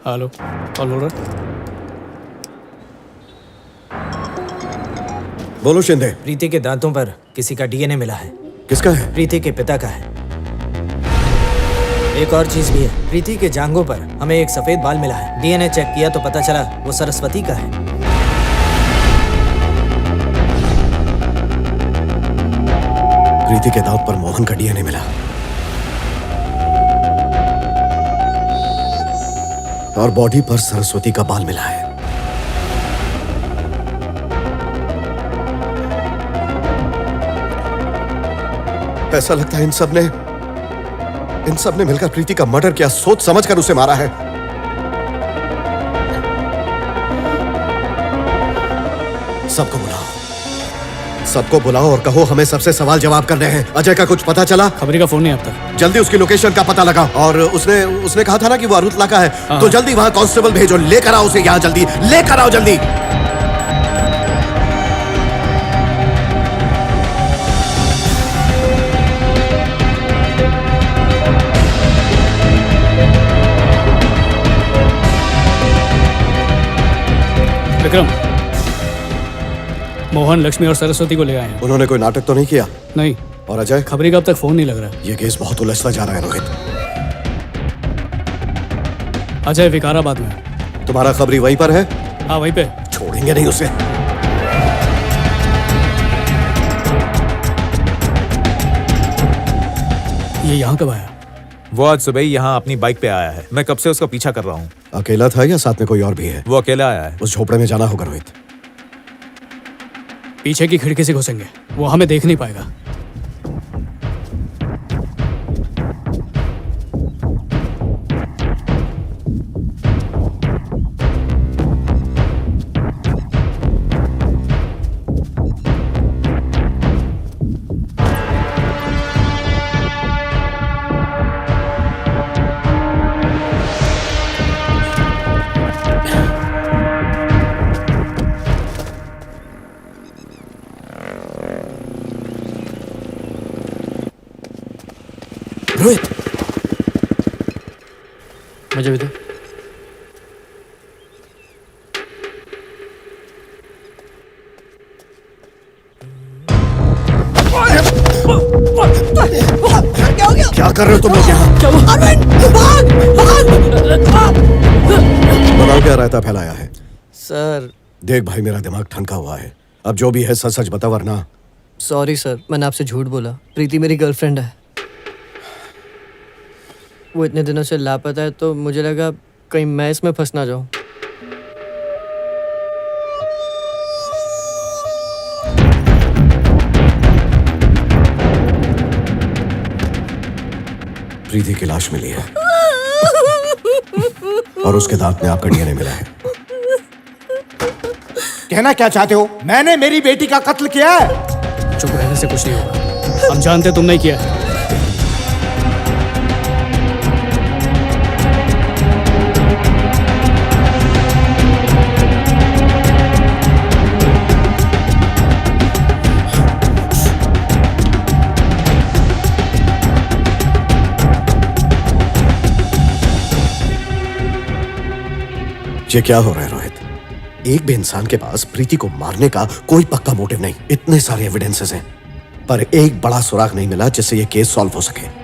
हेलो, कौन बोल रहा है? बोलो शिंदे। प्रीति के दांतों पर किसी का डीएनए मिला है। किसका है? प्रीति के पिता का है। एक और चीज भी है, प्रीति के जांघों पर हमें एक सफेद बाल मिला है। डीएनए चेक किया तो पता चला वो सरस्वती का है। प्रीति के दांत पर मोहन का डीएनए मिला और बॉडी पर सरस्वती का बाल मिला है। ऐसा लगता है इन सब ने मिलकर प्रीति का मर्डर किया, सोच समझकर उसे मारा है। सबको बुलाओ और कहो हमें सबसे सवाल जवाब करने हैं। अजय का कुछ पता चला? खबरी का फोन नहीं अब तक। जल्दी उसकी लोकेशन का पता लगाओ। और उसने कहा था ना कि वो अरुतला का है, तो जल्दी वहां कांस्टेबल भेजो, लेकर आओ उसे यहाँ, जल्दी लेकर आओ जल्दी। विक्रम, मोहन, लक्ष्मी और सरस्वती को ले आए हैं। उन्होंने कोई नाटक तो नहीं किया? नहीं। और अजय? खबरी का अब तक फोन नहीं लग रहा। ये केस बहुत उलझता जा रहा है रोहित। अजय विकाराबाद में। तुम्हारा खबरी वहीं पर है? हाँ, वहीं पे। छोड़ेंगे नहीं उसे। ये यहाँ कब आया? वो आज सुबह ही यहाँ अपनी बाइक पे आया है। मैं कब से उसका पीछा कर रहा हूँ। अकेला था या साथ में कोई और भी है? वो अकेला आया है। उस झोपड़े में जाना होगा रोहित। पीछे की खिड़की से घुसेंगे, वो हमें देख नहीं पाएगा। रोहित, मुझे भी दो। क्या कर रहे हो तुम लोग यहाँ? बताओ क्या रायता फैलाया है? सर। देख भाई, मेरा दिमाग ठनका हुआ है। अब जो भी है सच सच बता, वरना। सॉरी सर, मैंने आपसे झूठ बोला। प्रीति मेरी गर्लफ्रेंड है। वो इतने दिनों से लापता है, तो मुझे लगा कहीं मैं इसमें फंस ना जाऊं। प्रीति की लाश मिली है और उसके दांत में आपका डीएनए मिला है। कहना क्या चाहते हो? मैंने मेरी बेटी का कत्ल किया है। चुप रहने से कुछ नहीं होगा। हम जानते तुमने किया है। ये क्या हो रहा है रोहित? एक भी इंसान के पास प्रीति को मारने का कोई पक्का मोटिव नहीं। इतने सारे एविडेंसेस हैं, पर एक बड़ा सुराग नहीं मिला जिससे ये केस सॉल्व हो सके।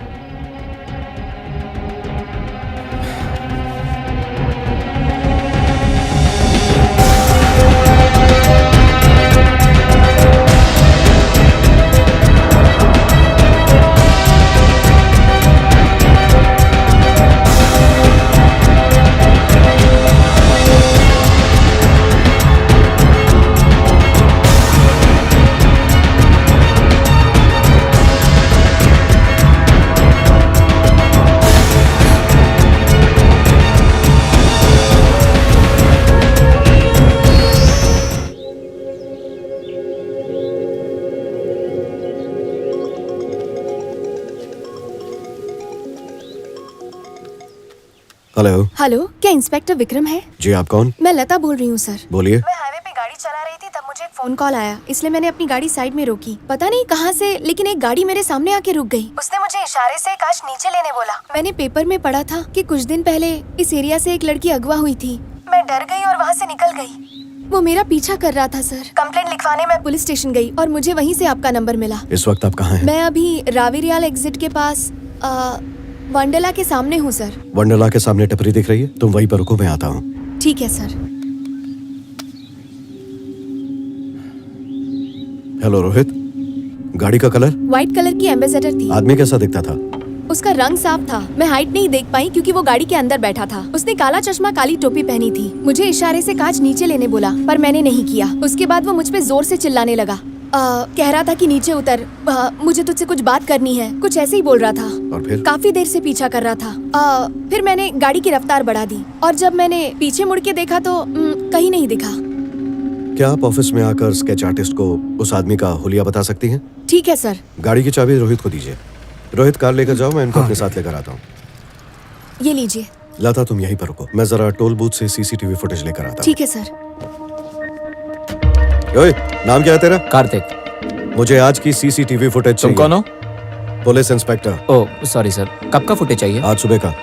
हेलो। हेलो, क्या इंस्पेक्टर विक्रम है? जी, आप कौन? मैं लता बोल रही हूँ सर। बोलिए। मैं हाईवे पे गाड़ी चला रही थी, तब मुझे एक फोन कॉल आया, इसलिए मैंने अपनी गाड़ी साइड में रोकी। पता नहीं कहाँ से, लेकिन एक गाड़ी मेरे सामने आके रुक गई। उसने मुझे इशारे से कांच नीचे लेने बोला। मैंने पेपर में पढ़ा था कि कुछ दिन पहले इस एरिया से एक लड़की अगवा हुई थी। मैं डर गई और वहाँ से निकल गई। वो मेरा पीछा कर रहा था सर। कंप्लेंट लिखवाने मैं पुलिस स्टेशन गई और मुझे वहीं से आपका नंबर मिला। इस वक्त आप कहाँ हैं? मैं अभी रावीरियाल एग्जिट के पास वंडला के सामने हूँ सर। वंडला के सामने टपरी दिख रही है, तुम वहीं पर रुको, मैं आता हूँ। ठीक है सर। हेलो रोहित, गाड़ी का कलर? व्हाइट कलर की एम्बेसडर थी। आदमी कैसा दिखता था? उसका रंग साफ था। मैं हाइट नहीं देख पाई क्योंकि वो गाड़ी के अंदर बैठा था। उसने काला चश्मा, काली टोपी पहनी थी। मुझे इशारे से कांच नीचे लेने बोला, पर मैंने नहीं किया। उसके बाद वो मुझ पे जोर से चिल्लाने लगा। कह रहा था कि नीचे उतर, मुझे तुझसे कुछ बात करनी है, कुछ ऐसे ही बोल रहा था। और फिर? काफी देर से पीछा कर रहा था। फिर मैंने गाड़ी की रफ्तार बढ़ा दी और जब मैंने पीछे मुड़ के देखा तो कहीं नहीं दिखा। क्या आप ऑफिस में आकर स्केच आर्टिस्ट को उस आदमी का हुलिया बता सकती हैं? ठीक है सर। गाड़ी की चाबी रोहित को दीजिए। रोहित, कार लेकर जाओ, मैं इनको अपने साथ लेकर आता हूँ। ये लीजिए। लता, तुम यहीं पर रुको, मैं जरा टोल बूथ से सीसीटीवी फुटेज लेकर आता हूँ। ठीक है सर। ओए, नाम क्या है तेरा? कार्तिक। मुझे आज की सीसीटीवी फुटेज चाहिए। तुम कौन हो? Police inspector. Oh sorry sir, कब का फुटेज चाहिए? आज सुबह का।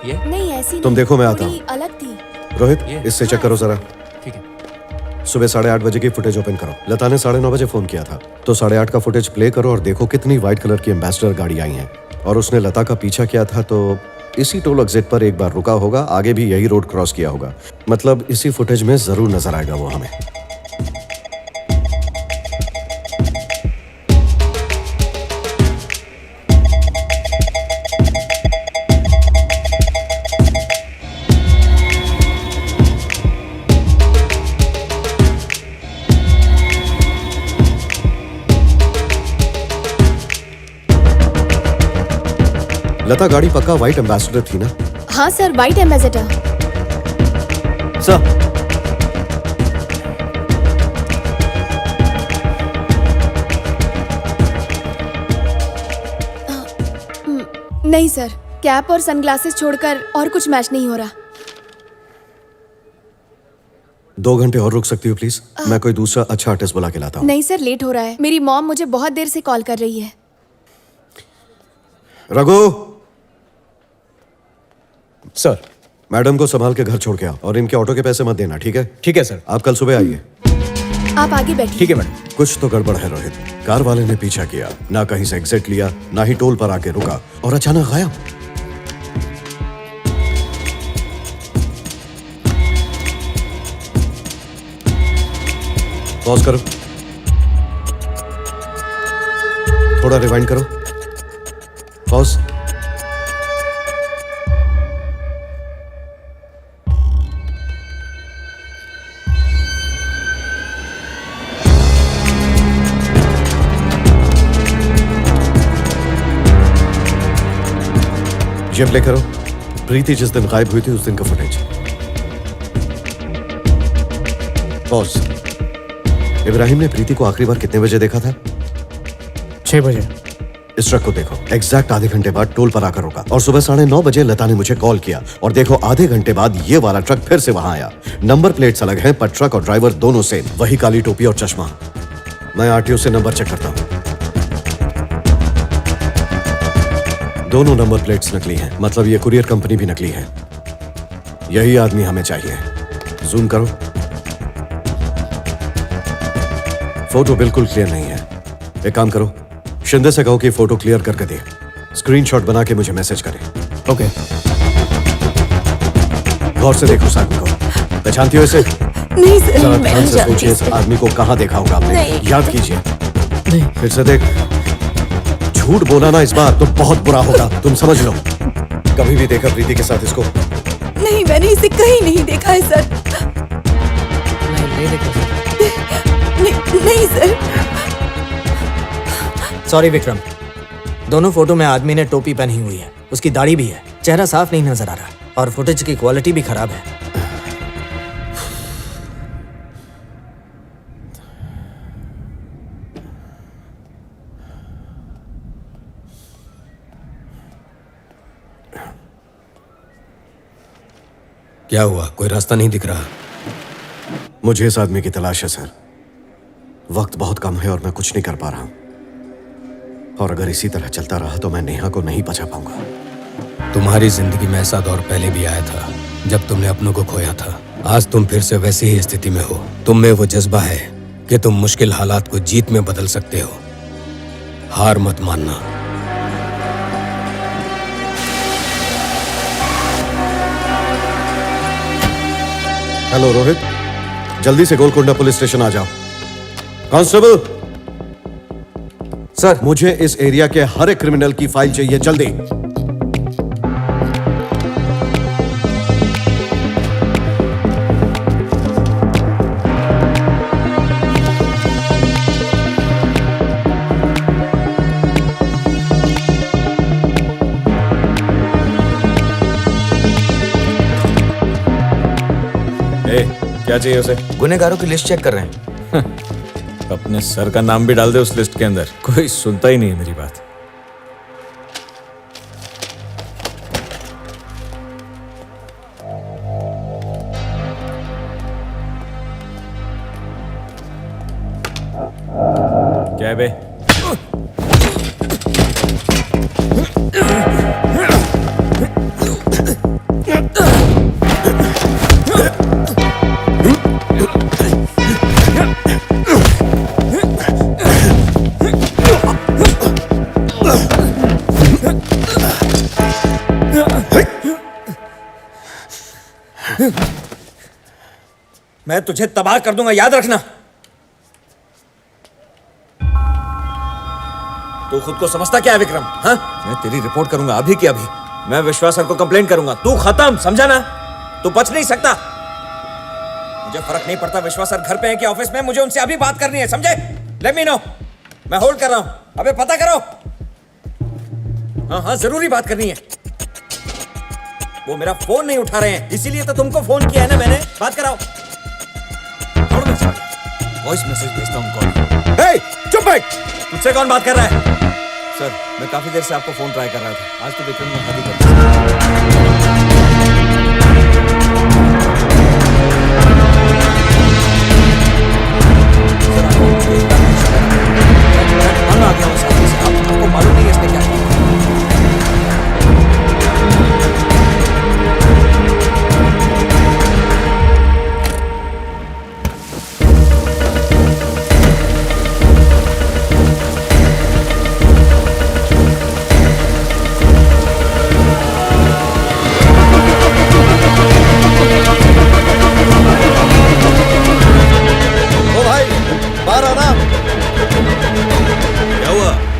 ये नहीं ऐसी तुम देखो, मैं आता हूँ। अलग थी। रोहित, इससे चेक करो जरा। ठीक है। सुबह 8:30 बजे की फुटेज ओपन करो। लता ने 9:30 बजे फोन किया था, तो 8:30 का फुटेज प्ले करो और देखो कितनी व्हाइट कलर की एम्बेसडर गाड़ी आई है। और उसने लता का पीछा किया था, तो इसी टोल एग्जिट पर एक बार रुका होगा, आगे भी यही रोड क्रॉस किया होगा। मतलब इसी फुटेज में जरूर नजर आएगा वो हमें। लता, गाड़ी पक्का व्हाइट एम्बेसडर थी ना? हाँ सर, व्हाइट एम्बेसडर। सर, नहीं सर, कैप और सनग्लासेस छोड़कर और कुछ मैच नहीं हो रहा। 2 घंटे और रुक सकती हो प्लीज? मैं कोई दूसरा अच्छा आर्टिस्ट बुला के लाता हूँ। नहीं सर, लेट हो रहा है। मेरी मॉम मुझे बहुत देर से कॉल कर रही है। रघु। सर। मैडम को संभाल के घर छोड़ के आओ और इनके ऑटो के पैसे मत देना, ठीक है? ठीक है सर। आप कल सुबह आइए। आप आगे बैठिए। ठीक है मैडम। कुछ तो गड़बड़ है रोहित। कार वाले ने पीछा किया, ना कहीं से एग्जिट लिया, ना ही टोल पर आके रुका और अचानक गायब। पॉज करो, थोड़ा रिवाइंड करो। पॉज। ये प्ले करो। प्रीति जिस दिन गायब हुई थी उस दिन का फुटेज। पॉज। इब्राहिम ने प्रीति को आखिरी बार कितने बजे देखा था? 6 बजे। इस ट्रक को देखो, एग्जैक्ट आधे घंटे बाद टोल पर आकर रुका और सुबह 9:30 बजे लता ने मुझे कॉल किया और देखो आधे घंटे बाद ये वाला ट्रक फिर से वहां आया। नंबर प्लेट्स अलग हैं, पर ट्रक और ड्राइवर दोनों सेम, वही काली टोपी और चश्मा। मैं आरटीओ से नंबर चेक करता हूं, दोनों नंबर प्लेट्स नकली हैं, मतलब ये कुरियर कंपनी भी नकली है। यही आदमी हमें चाहिए। जूम करो। फोटो बिल्कुल क्लियर नहीं है। एक काम करो, शिंदे से कहो कि फोटो क्लियर करके दे। स्क्रीनशॉट बना के मुझे मैसेज करे। ओके। गौर से देखो उस आदमी को, पहचानती हो इसे? नहीं सर, जरा मैं ध्यान नहीं से जानती सोचिए, इस इसे। आदमी को कहाँ देखा होगा आपने? नहीं। याद कीजिए। फिर से देख। झूठ बोला ना इस बार तो बहुत बुरा होगा, तुम समझ लो। कभी भी देखा प्रीति के साथ इसको? नहीं, मैंने इसे कहीं नहीं देखा है सर। नहीं देखा नहीं सर। सॉरी विक्रम, दोनों फोटो में आदमी ने टोपी पहनी हुई है, उसकी दाढ़ी भी है, चेहरा साफ नहीं नजर आ रहा और फुटेज की क्वालिटी भी खराब है। क्या हुआ? कोई रास्ता नहीं दिख रहा? मुझे इस आदमी की तलाश है सर। वक्त बहुत कम है और मैं कुछ नहीं कर पा रहा हूं। और अगर इसी तरह चलता रहा तो मैं नेहा को नहीं बचा पाऊंगा। तुम्हारी जिंदगी में ऐसा दौर पहले भी आया था जब तुमने अपनों को खोया था। आज तुम फिर से वैसी ही स्थिति में हो। तुम में वो जज्बा है कि तुम मुश्किल हालात को जीत में बदल सकते हो। हार मत मानना। हेलो रोहित, जल्दी से गोलकोंडा पुलिस स्टेशन आ जाओ। कांस्टेबल सर, मुझे इस एरिया के हर एक क्रिमिनल की फाइल चाहिए, जल्दी। क्या चाहिए उसे? गुनेगारों की लिस्ट चेक कर रहे हैं। अपने सर का नाम भी डाल दे उस लिस्ट के अंदर, कोई सुनता ही नहीं है मेरी बात। क्या है बे? मैं तुझे तबाह कर दूंगा, याद रखना। तू खुद को समझता क्या है विक्रम? हाँ, मैं तेरी रिपोर्ट करूंगा अभी की अभी। मैं विश्वास सर को कंप्लेन करूंगा। तू खत्म, समझा ना? तू बच नहीं सकता। मुझे फर्क नहीं पड़ता विश्वास सर घर पे हैं कि ऑफिस में, मुझे उनसे अभी बात करनी है, समझे? Let me know. मैं होल्ड कर रहा हूं। अबे पता करो। हाँ हाँ, जरूरी बात करनी है। वो मेरा फोन नहीं उठा रहे हैं, इसीलिए तो तुमको फोन किया है ना मैंने। बात कराओ। वॉइस मैसेज भेजता हूं कॉल। हे, चुप बैठ। तुझसे कौन बात कर रहा है? सर, मैं काफी देर से आपको फोन ट्राई कर रहा था। आज तो विक्रम ने शादी कर आपको मालूम नहीं है इसने क्या किया।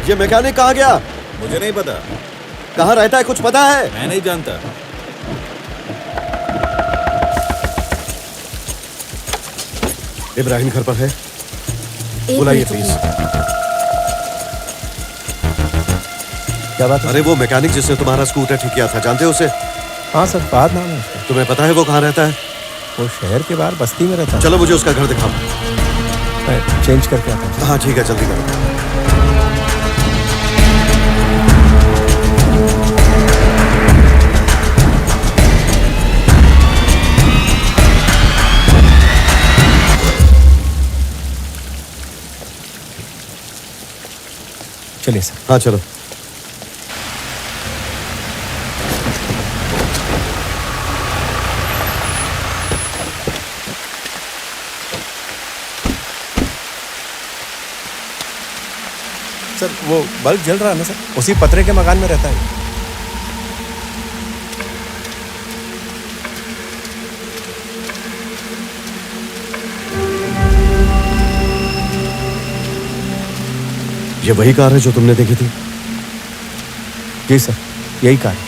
ये मैकेनिक कहाँ गया? मुझे नहीं पता। कहाँ रहता है, कुछ पता है? मैं नहीं जानता। इब्राहिम घर पर है? एक बुलाइए मिनट प्लीज। क्या बात है? अरे वो मैकेनिक जिसने तुम्हारा स्कूटर ठीक किया था, जानते हो उसे? हाँ सर, बाद नाम है उसका। तुम्हें पता है वो कहाँ रहता है? वो शहर के बाहर बस्ती में रहता है। चलो मुझे उसका घर दिखाओ। मैं चेंज करके आता हूँ। हाँ ठीक है, जल्दी करो। चलिए सर। हाँ चलो। सर वो बल्ब जल रहा है ना सर, उसी पतरे के मकान में रहता है। ये वही कार है जो तुमने देखी थी? जी सर, यही कार है।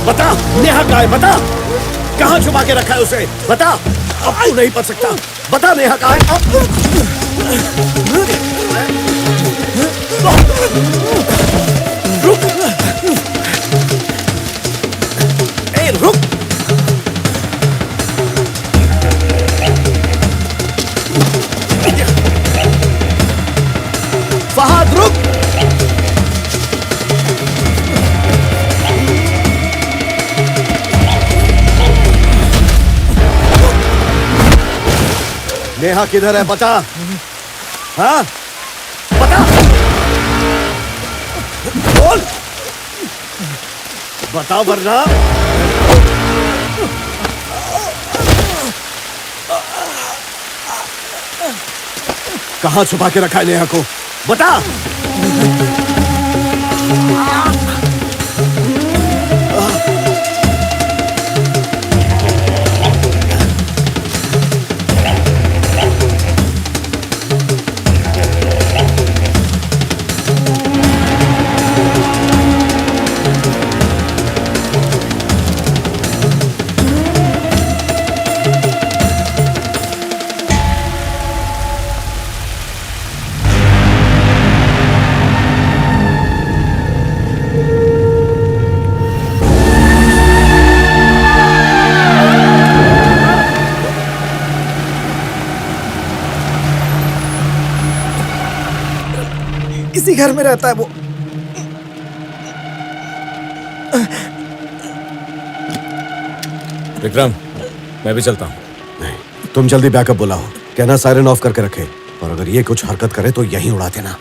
बता, नेहा कहाँ है? बता, कहाँ छुपा के रखा है उसे? बता, अब तू नहीं बच सकता। बता नेहा कहाँ है? रुक, ए रुक। फहाद रुक। नेहा किधर है? बता। हाँ, बता, बोल, बता वरना। कहाँ छुपा के रखा है नेहा को? बता। इसी घर में रहता है वो। विक्रम, मैं भी चलता हूँ। नहीं, तुम जल्दी बैकअप बुलाओ। कहना सायरन ऑफ करके रखे, और अगर ये कुछ हरकत करे तो यहीं उड़ा देना।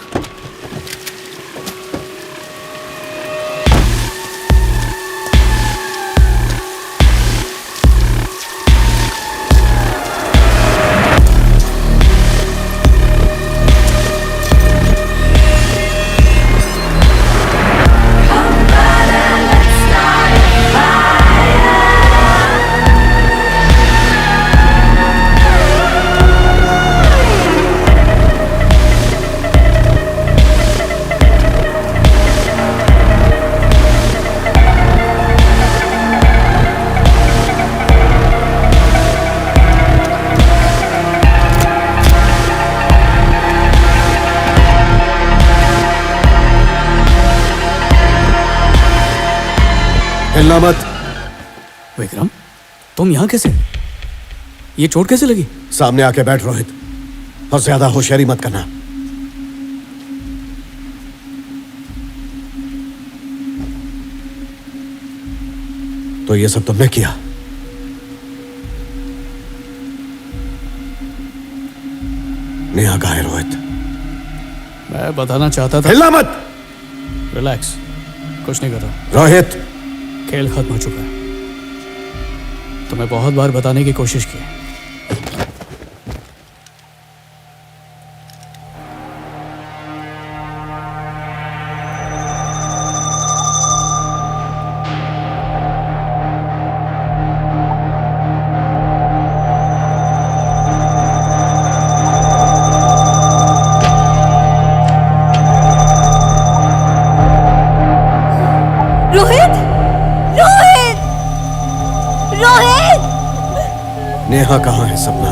हिलना मत, विक्रम, तुम यहाँ कैसे? ये चोट कैसे लगी? सामने आके बैठ रोहित, और ज्यादा होशियारी मत करना। तो ये सब तुमने किया? नेहा कहाँ है रोहित? मैं बताना चाहता था। हिलना मत। रिलैक्स, कुछ नहीं कर रहा। रोहित, खेल खत्म हो चुका है। तुम्हें बहुत बार बताने की कोशिश की। नेहा कहाँ है सपना?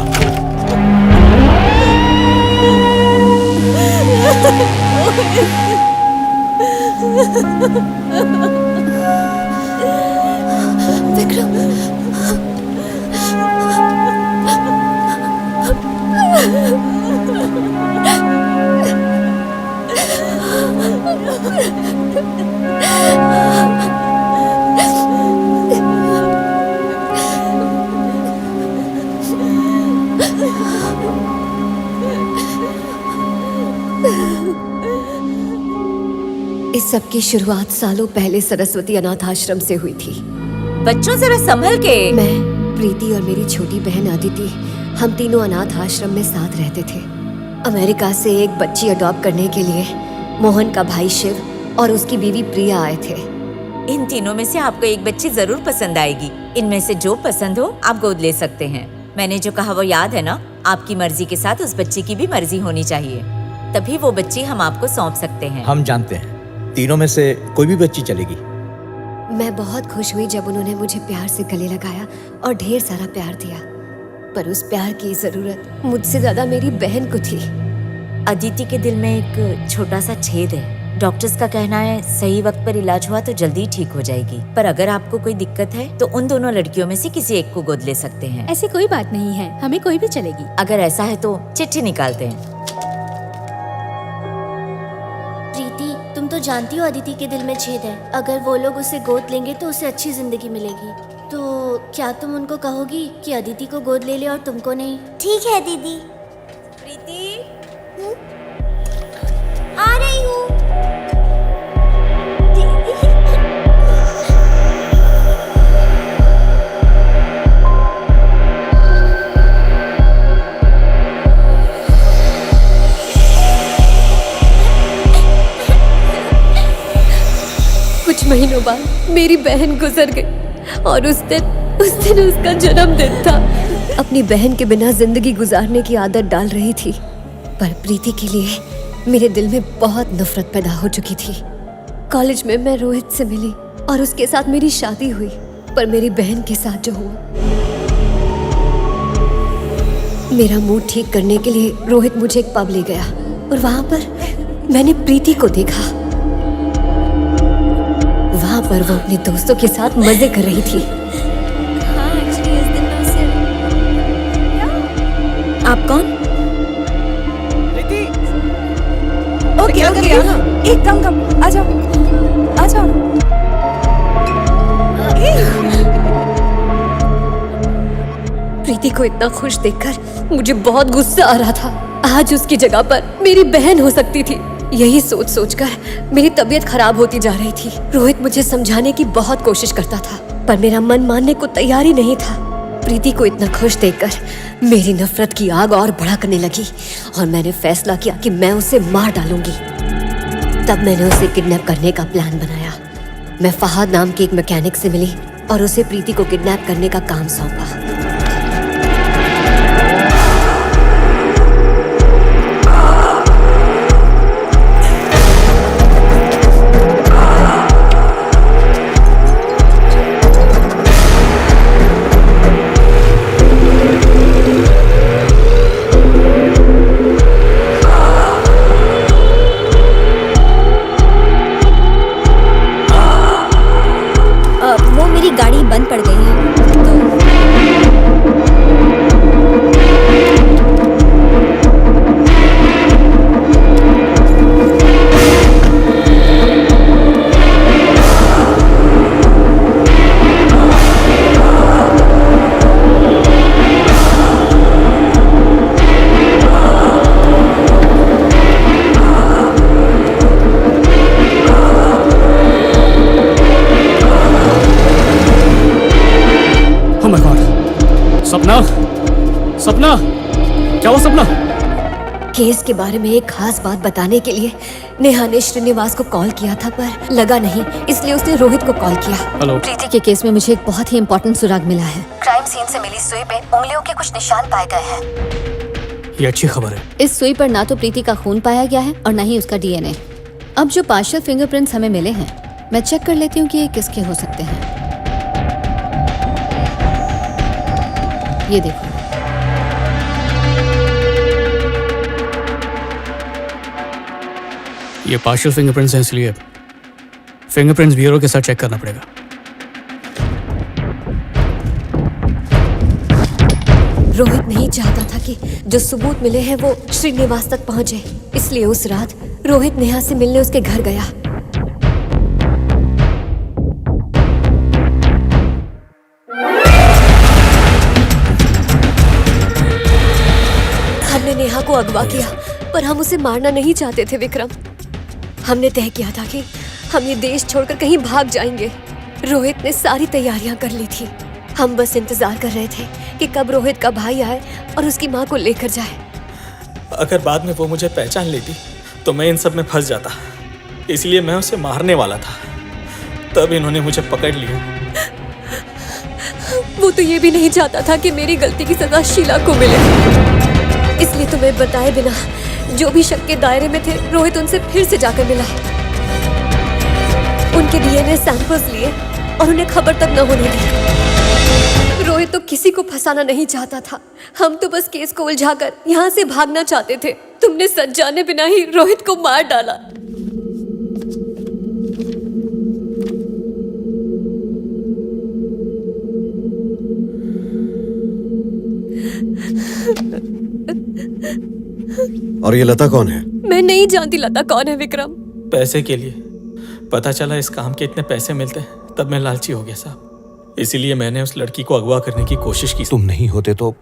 विक्रम, इस सब की शुरुआत सालों पहले सरस्वती अनाथ आश्रम से हुई थी। बच्चों जरा संभल के। मैं, प्रीति और मेरी छोटी बहन अदिति, हम तीनों अनाथ आश्रम में साथ रहते थे। अमेरिका से एक बच्ची अडॉप्ट करने के लिए मोहन का भाई शिव और उसकी बीवी प्रिया आए थे। इन तीनों में से आपको एक बच्ची जरूर पसंद आएगी। इनमें से जो पसंद हो आप गोद ले सकते हैं। मैंने जो कहा वो याद है ना? आपकी मर्जी के साथ उस बच्ची की भी मर्जी होनी चाहिए, तभी वो बच्ची हम आपको सौंप सकते हैं। हम जानते हैं, तीनों में से कोई भी बच्ची चलेगी। मैं बहुत खुश हुई जब उन्होंने मुझे प्यार से गले लगाया और ढेर सारा प्यार दिया, पर उस प्यार की जरूरत मुझसे ज्यादा मेरी बहन को थी। अदिति के दिल में एक छोटा सा छेद है। डॉक्टर्स का कहना है सही वक्त पर इलाज हुआ तो जल्दी ठीक हो जाएगी, पर अगर आपको कोई दिक्कत है तो उन दोनों लड़कियों में से किसी एक को गोद ले सकते हैं। ऐसी कोई बात नहीं है, हमें कोई भी चलेगी। अगर ऐसा है तो चिट्ठी निकालते हैं। प्रीति, तुम तो जानती हो अदिति के दिल में छेद है। अगर वो लोग उसे गोद लेंगे तो उसे अच्छी जिंदगी मिलेगी। तो क्या तुम उनको कहोगी कि अदिति को गोद ले ले और तुमको नहीं? ठीक है दीदी। प्रीति, आ रही हूँ। कुछ महीनों बाद मेरी बहन गुजर गई और उस दिन उसका जन्मदिन था। अपनी बहन के बिना जिंदगी गुजारने की आदत डाल रही थी, पर प्रीति के लिए मेरे दिल में बहुत नफरत पैदा हो चुकी थी। कॉलेज में मैं रोहित से मिली और उसके साथ मेरी शादी हुई, पर मेरी बहन के साथ जो हुआ, मेरा मूड ठीक करने के लिए रोहित मुझे एक पब ले गया और वहां पर मैंने प्रीति को देखा। वहां पर वो अपने दोस्तों के साथ मजे कर रही थी। हाँ, एक्चुअली इस दिन मैं उसे... आप कौन? ओके ओके, एक कम आ जाओ आ जाओ। प्रीति को इतना खुश देखकर मुझे बहुत गुस्सा आ रहा था। आज उसकी जगह पर मेरी बहन हो सकती थी। यही सोच सोचकर मेरी तबीयत खराब होती जा रही थी। रोहित मुझे समझाने की बहुत कोशिश करता था, पर मेरा मन मानने को तैयार ही नहीं था। प्रीति को इतना खुश देखकर मेरी नफरत की आग और भड़कने लगी और मैंने फैसला किया कि मैं उसे मार डालूंगी। तब मैंने उसे किडनैप करने का प्लान बनाया। मैं फहाद नाम के एक मैकेनिक से मिली और उसे प्रीति को किडनैप करने का काम सौंपा। वो मेरी गाड़ी बंद पड़ गई है। सपना, क्या हुआ सपना? केस के बारे में एक खास बात बताने के लिए नेहा ने श्रीनिवास को कॉल किया था, पर लगा नहीं, इसलिए उसने रोहित को कॉल किया। हेलो। प्रीति के केस में मुझे एक बहुत ही इम्पोर्टेंट सुराग मिला है। क्राइम सीन से मिली सुई पे उंगलियों के कुछ निशान पाए गए हैं। ये अच्छी खबर है। इस सुई पर ना तो प्रीति का खून पाया गया है और न ही उसका डीएनए। अब जो पार्शियल फिंगरप्रिंट्स हमें मिले हैं, मैं चेक कर लेती हूँ कि ये किसके हो सकते हैं। ये देखो, ये पार्शियल फिंगरप्रिंट्स हैं, इसलिए फिंगरप्रिंट्स ब्यूरो के साथ चेक करना पड़ेगा। रोहित नहीं चाहता था कि जो सबूत मिले हैं वो श्रीनिवास तक पहुंचे, इसलिए उस रात रोहित नेहा से मिलने उसके घर गया। हमने नेहा को अगवा किया, पर हम उसे मारना नहीं चाहते थे विक्रम। हमने तय किया था कि हम ये देश छोड़कर कहीं भाग जाएंगे। रोहित ने सारी तैयारियां कर ली थी। हम बस इंतजार कर रहे थे कि कब रोहित का भाई आए और उसकी माँ को लेकर जाए। अगर बाद में वो मुझे पहचान लेती तो मैं इन सब में फंस जाता, इसलिए मैं उसे मारने वाला था। तब इन्होंने मुझे पकड़ लिया। वो तो ये भी नहीं चाहता था कि मेरी गलती की सजा शीला को मिले, इसलिए तुम्हें बताए बिना जो भी शक के दायरे में थे, रोहित उनसे फिर से जाकर मिला। उनके डीएनए सैंपल्स लिए और उन्हें खबर तक न होने दी। रोहित तो किसी को फंसाना नहीं चाहता था, हम तो बस केस को उलझाकर यहाँ से भागना चाहते थे। तुमने सच जाने बिना ही रोहित को मार डाला। और ये लता कौन है? मैं नहीं जानती लता कौन है विक्रम। पैसे के लिए पता चला इस काम के इतने पैसे मिलते हैं, तब मैं लालची हो गया साहब। इसीलिए मैंने उस लड़की को अगवा करने की कोशिश की। तुम नहीं होते तो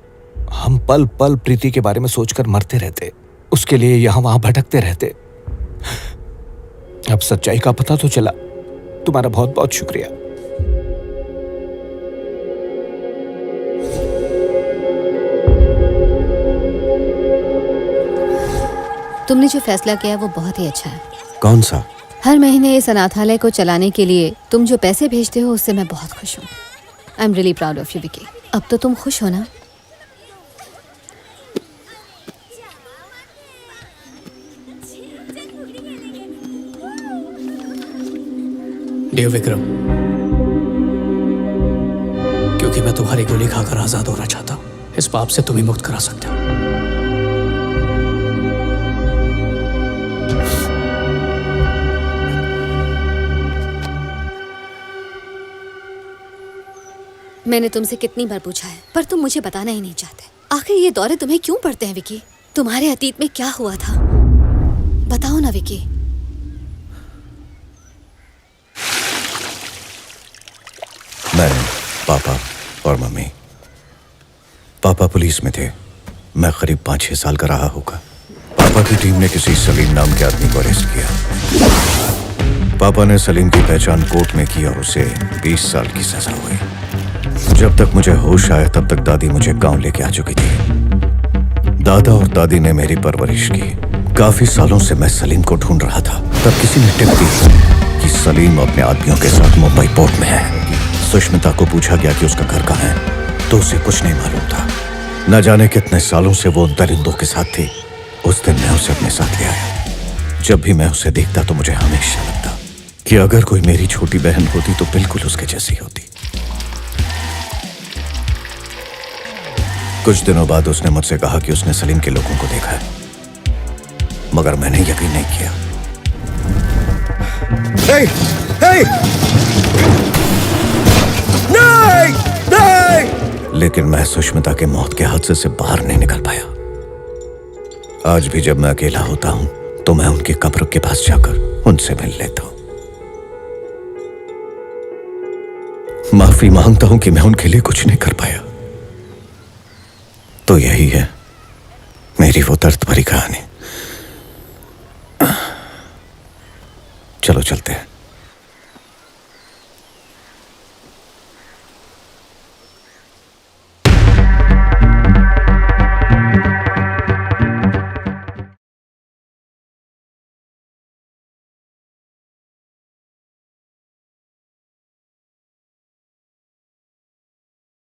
हम पल पल प्रीति के बारे में सोचकर मरते रहते, उसके लिए यहाँ वहां भटकते रहते। अब सच्चाई का पता तो चला। तुम्हारा बहुत बहुत शुक्रिया। तुमने जो फैसला किया वो बहुत ही अच्छा है। कौन सा? हर महीने इस अनाथालय को चलाने के लिए तुम जो पैसे भेजते हो उससे मैं बहुत खुश हूँ। I am really proud of you Vicky. अब तो तुम खुश हो ना? डियर विक्रम, क्योंकि मैं तुम्हारी गोली खाकर आजाद होना चाहता हूँ, इस पाप से तुम ही मुक्त करा सकते हो। मैंने तुमसे कितनी बार पूछा है, पर तुम मुझे बताना ही नहीं चाहते। आखिर ये दौरे तुम्हें क्यों पड़ते हैं विकी? तुम्हारे अतीत में क्या हुआ था? बताओ ना विकी। मैं, पापा और मम्मी। पापा पुलिस में थे। मैं करीब 5-6 साल का रहा होगा। पापा की टीम ने किसी सलीम नाम के आदमी को अरेस्ट किया। पापा ने सलीम की पहचान कोर्ट में की और उसे 20 साल की सजा हुई। जब तक मुझे होश आया तब तक दादी मुझे गांव लेके आ चुकी थी। दादा और दादी ने मेरी परवरिश की। काफी सालों से मैं सलीम को ढूंढ रहा था। तब किसी ने टिप दी कि सलीम अपने आदमियों के साथ मुंबई पोर्ट में है। सुष्मिता को पूछा गया कि उसका घर कहाँ है, तो उसे कुछ नहीं मालूम था। न जाने कितने सालों से वो दरिंदों के साथ थी। उस दिन मैं उसे अपने साथ ले आया। जब भी मैं उसे देखता तो मुझे हमेशा लगता कि अगर कोई मेरी छोटी बहन होती तो बिल्कुल उसके जैसी होती। कुछ दिनों बाद उसने मुझसे कहा कि उसने सलीम के लोगों को देखा है, मगर मैंने यकीन नहीं किया। नहीं, नहीं, नहीं, नहीं। लेकिन मैं सुष्मिता के मौत के हादसे से बाहर नहीं निकल पाया। आज भी जब मैं अकेला होता हूं तो मैं उनकी कब्र के पास जाकर उनसे मिल लेता हूं। माफी मांगता हूं कि मैं उनके लिए कुछ नहीं कर पाया। तो यही है मेरी वो दर्द भरी कहानी। चलो चलते हैं।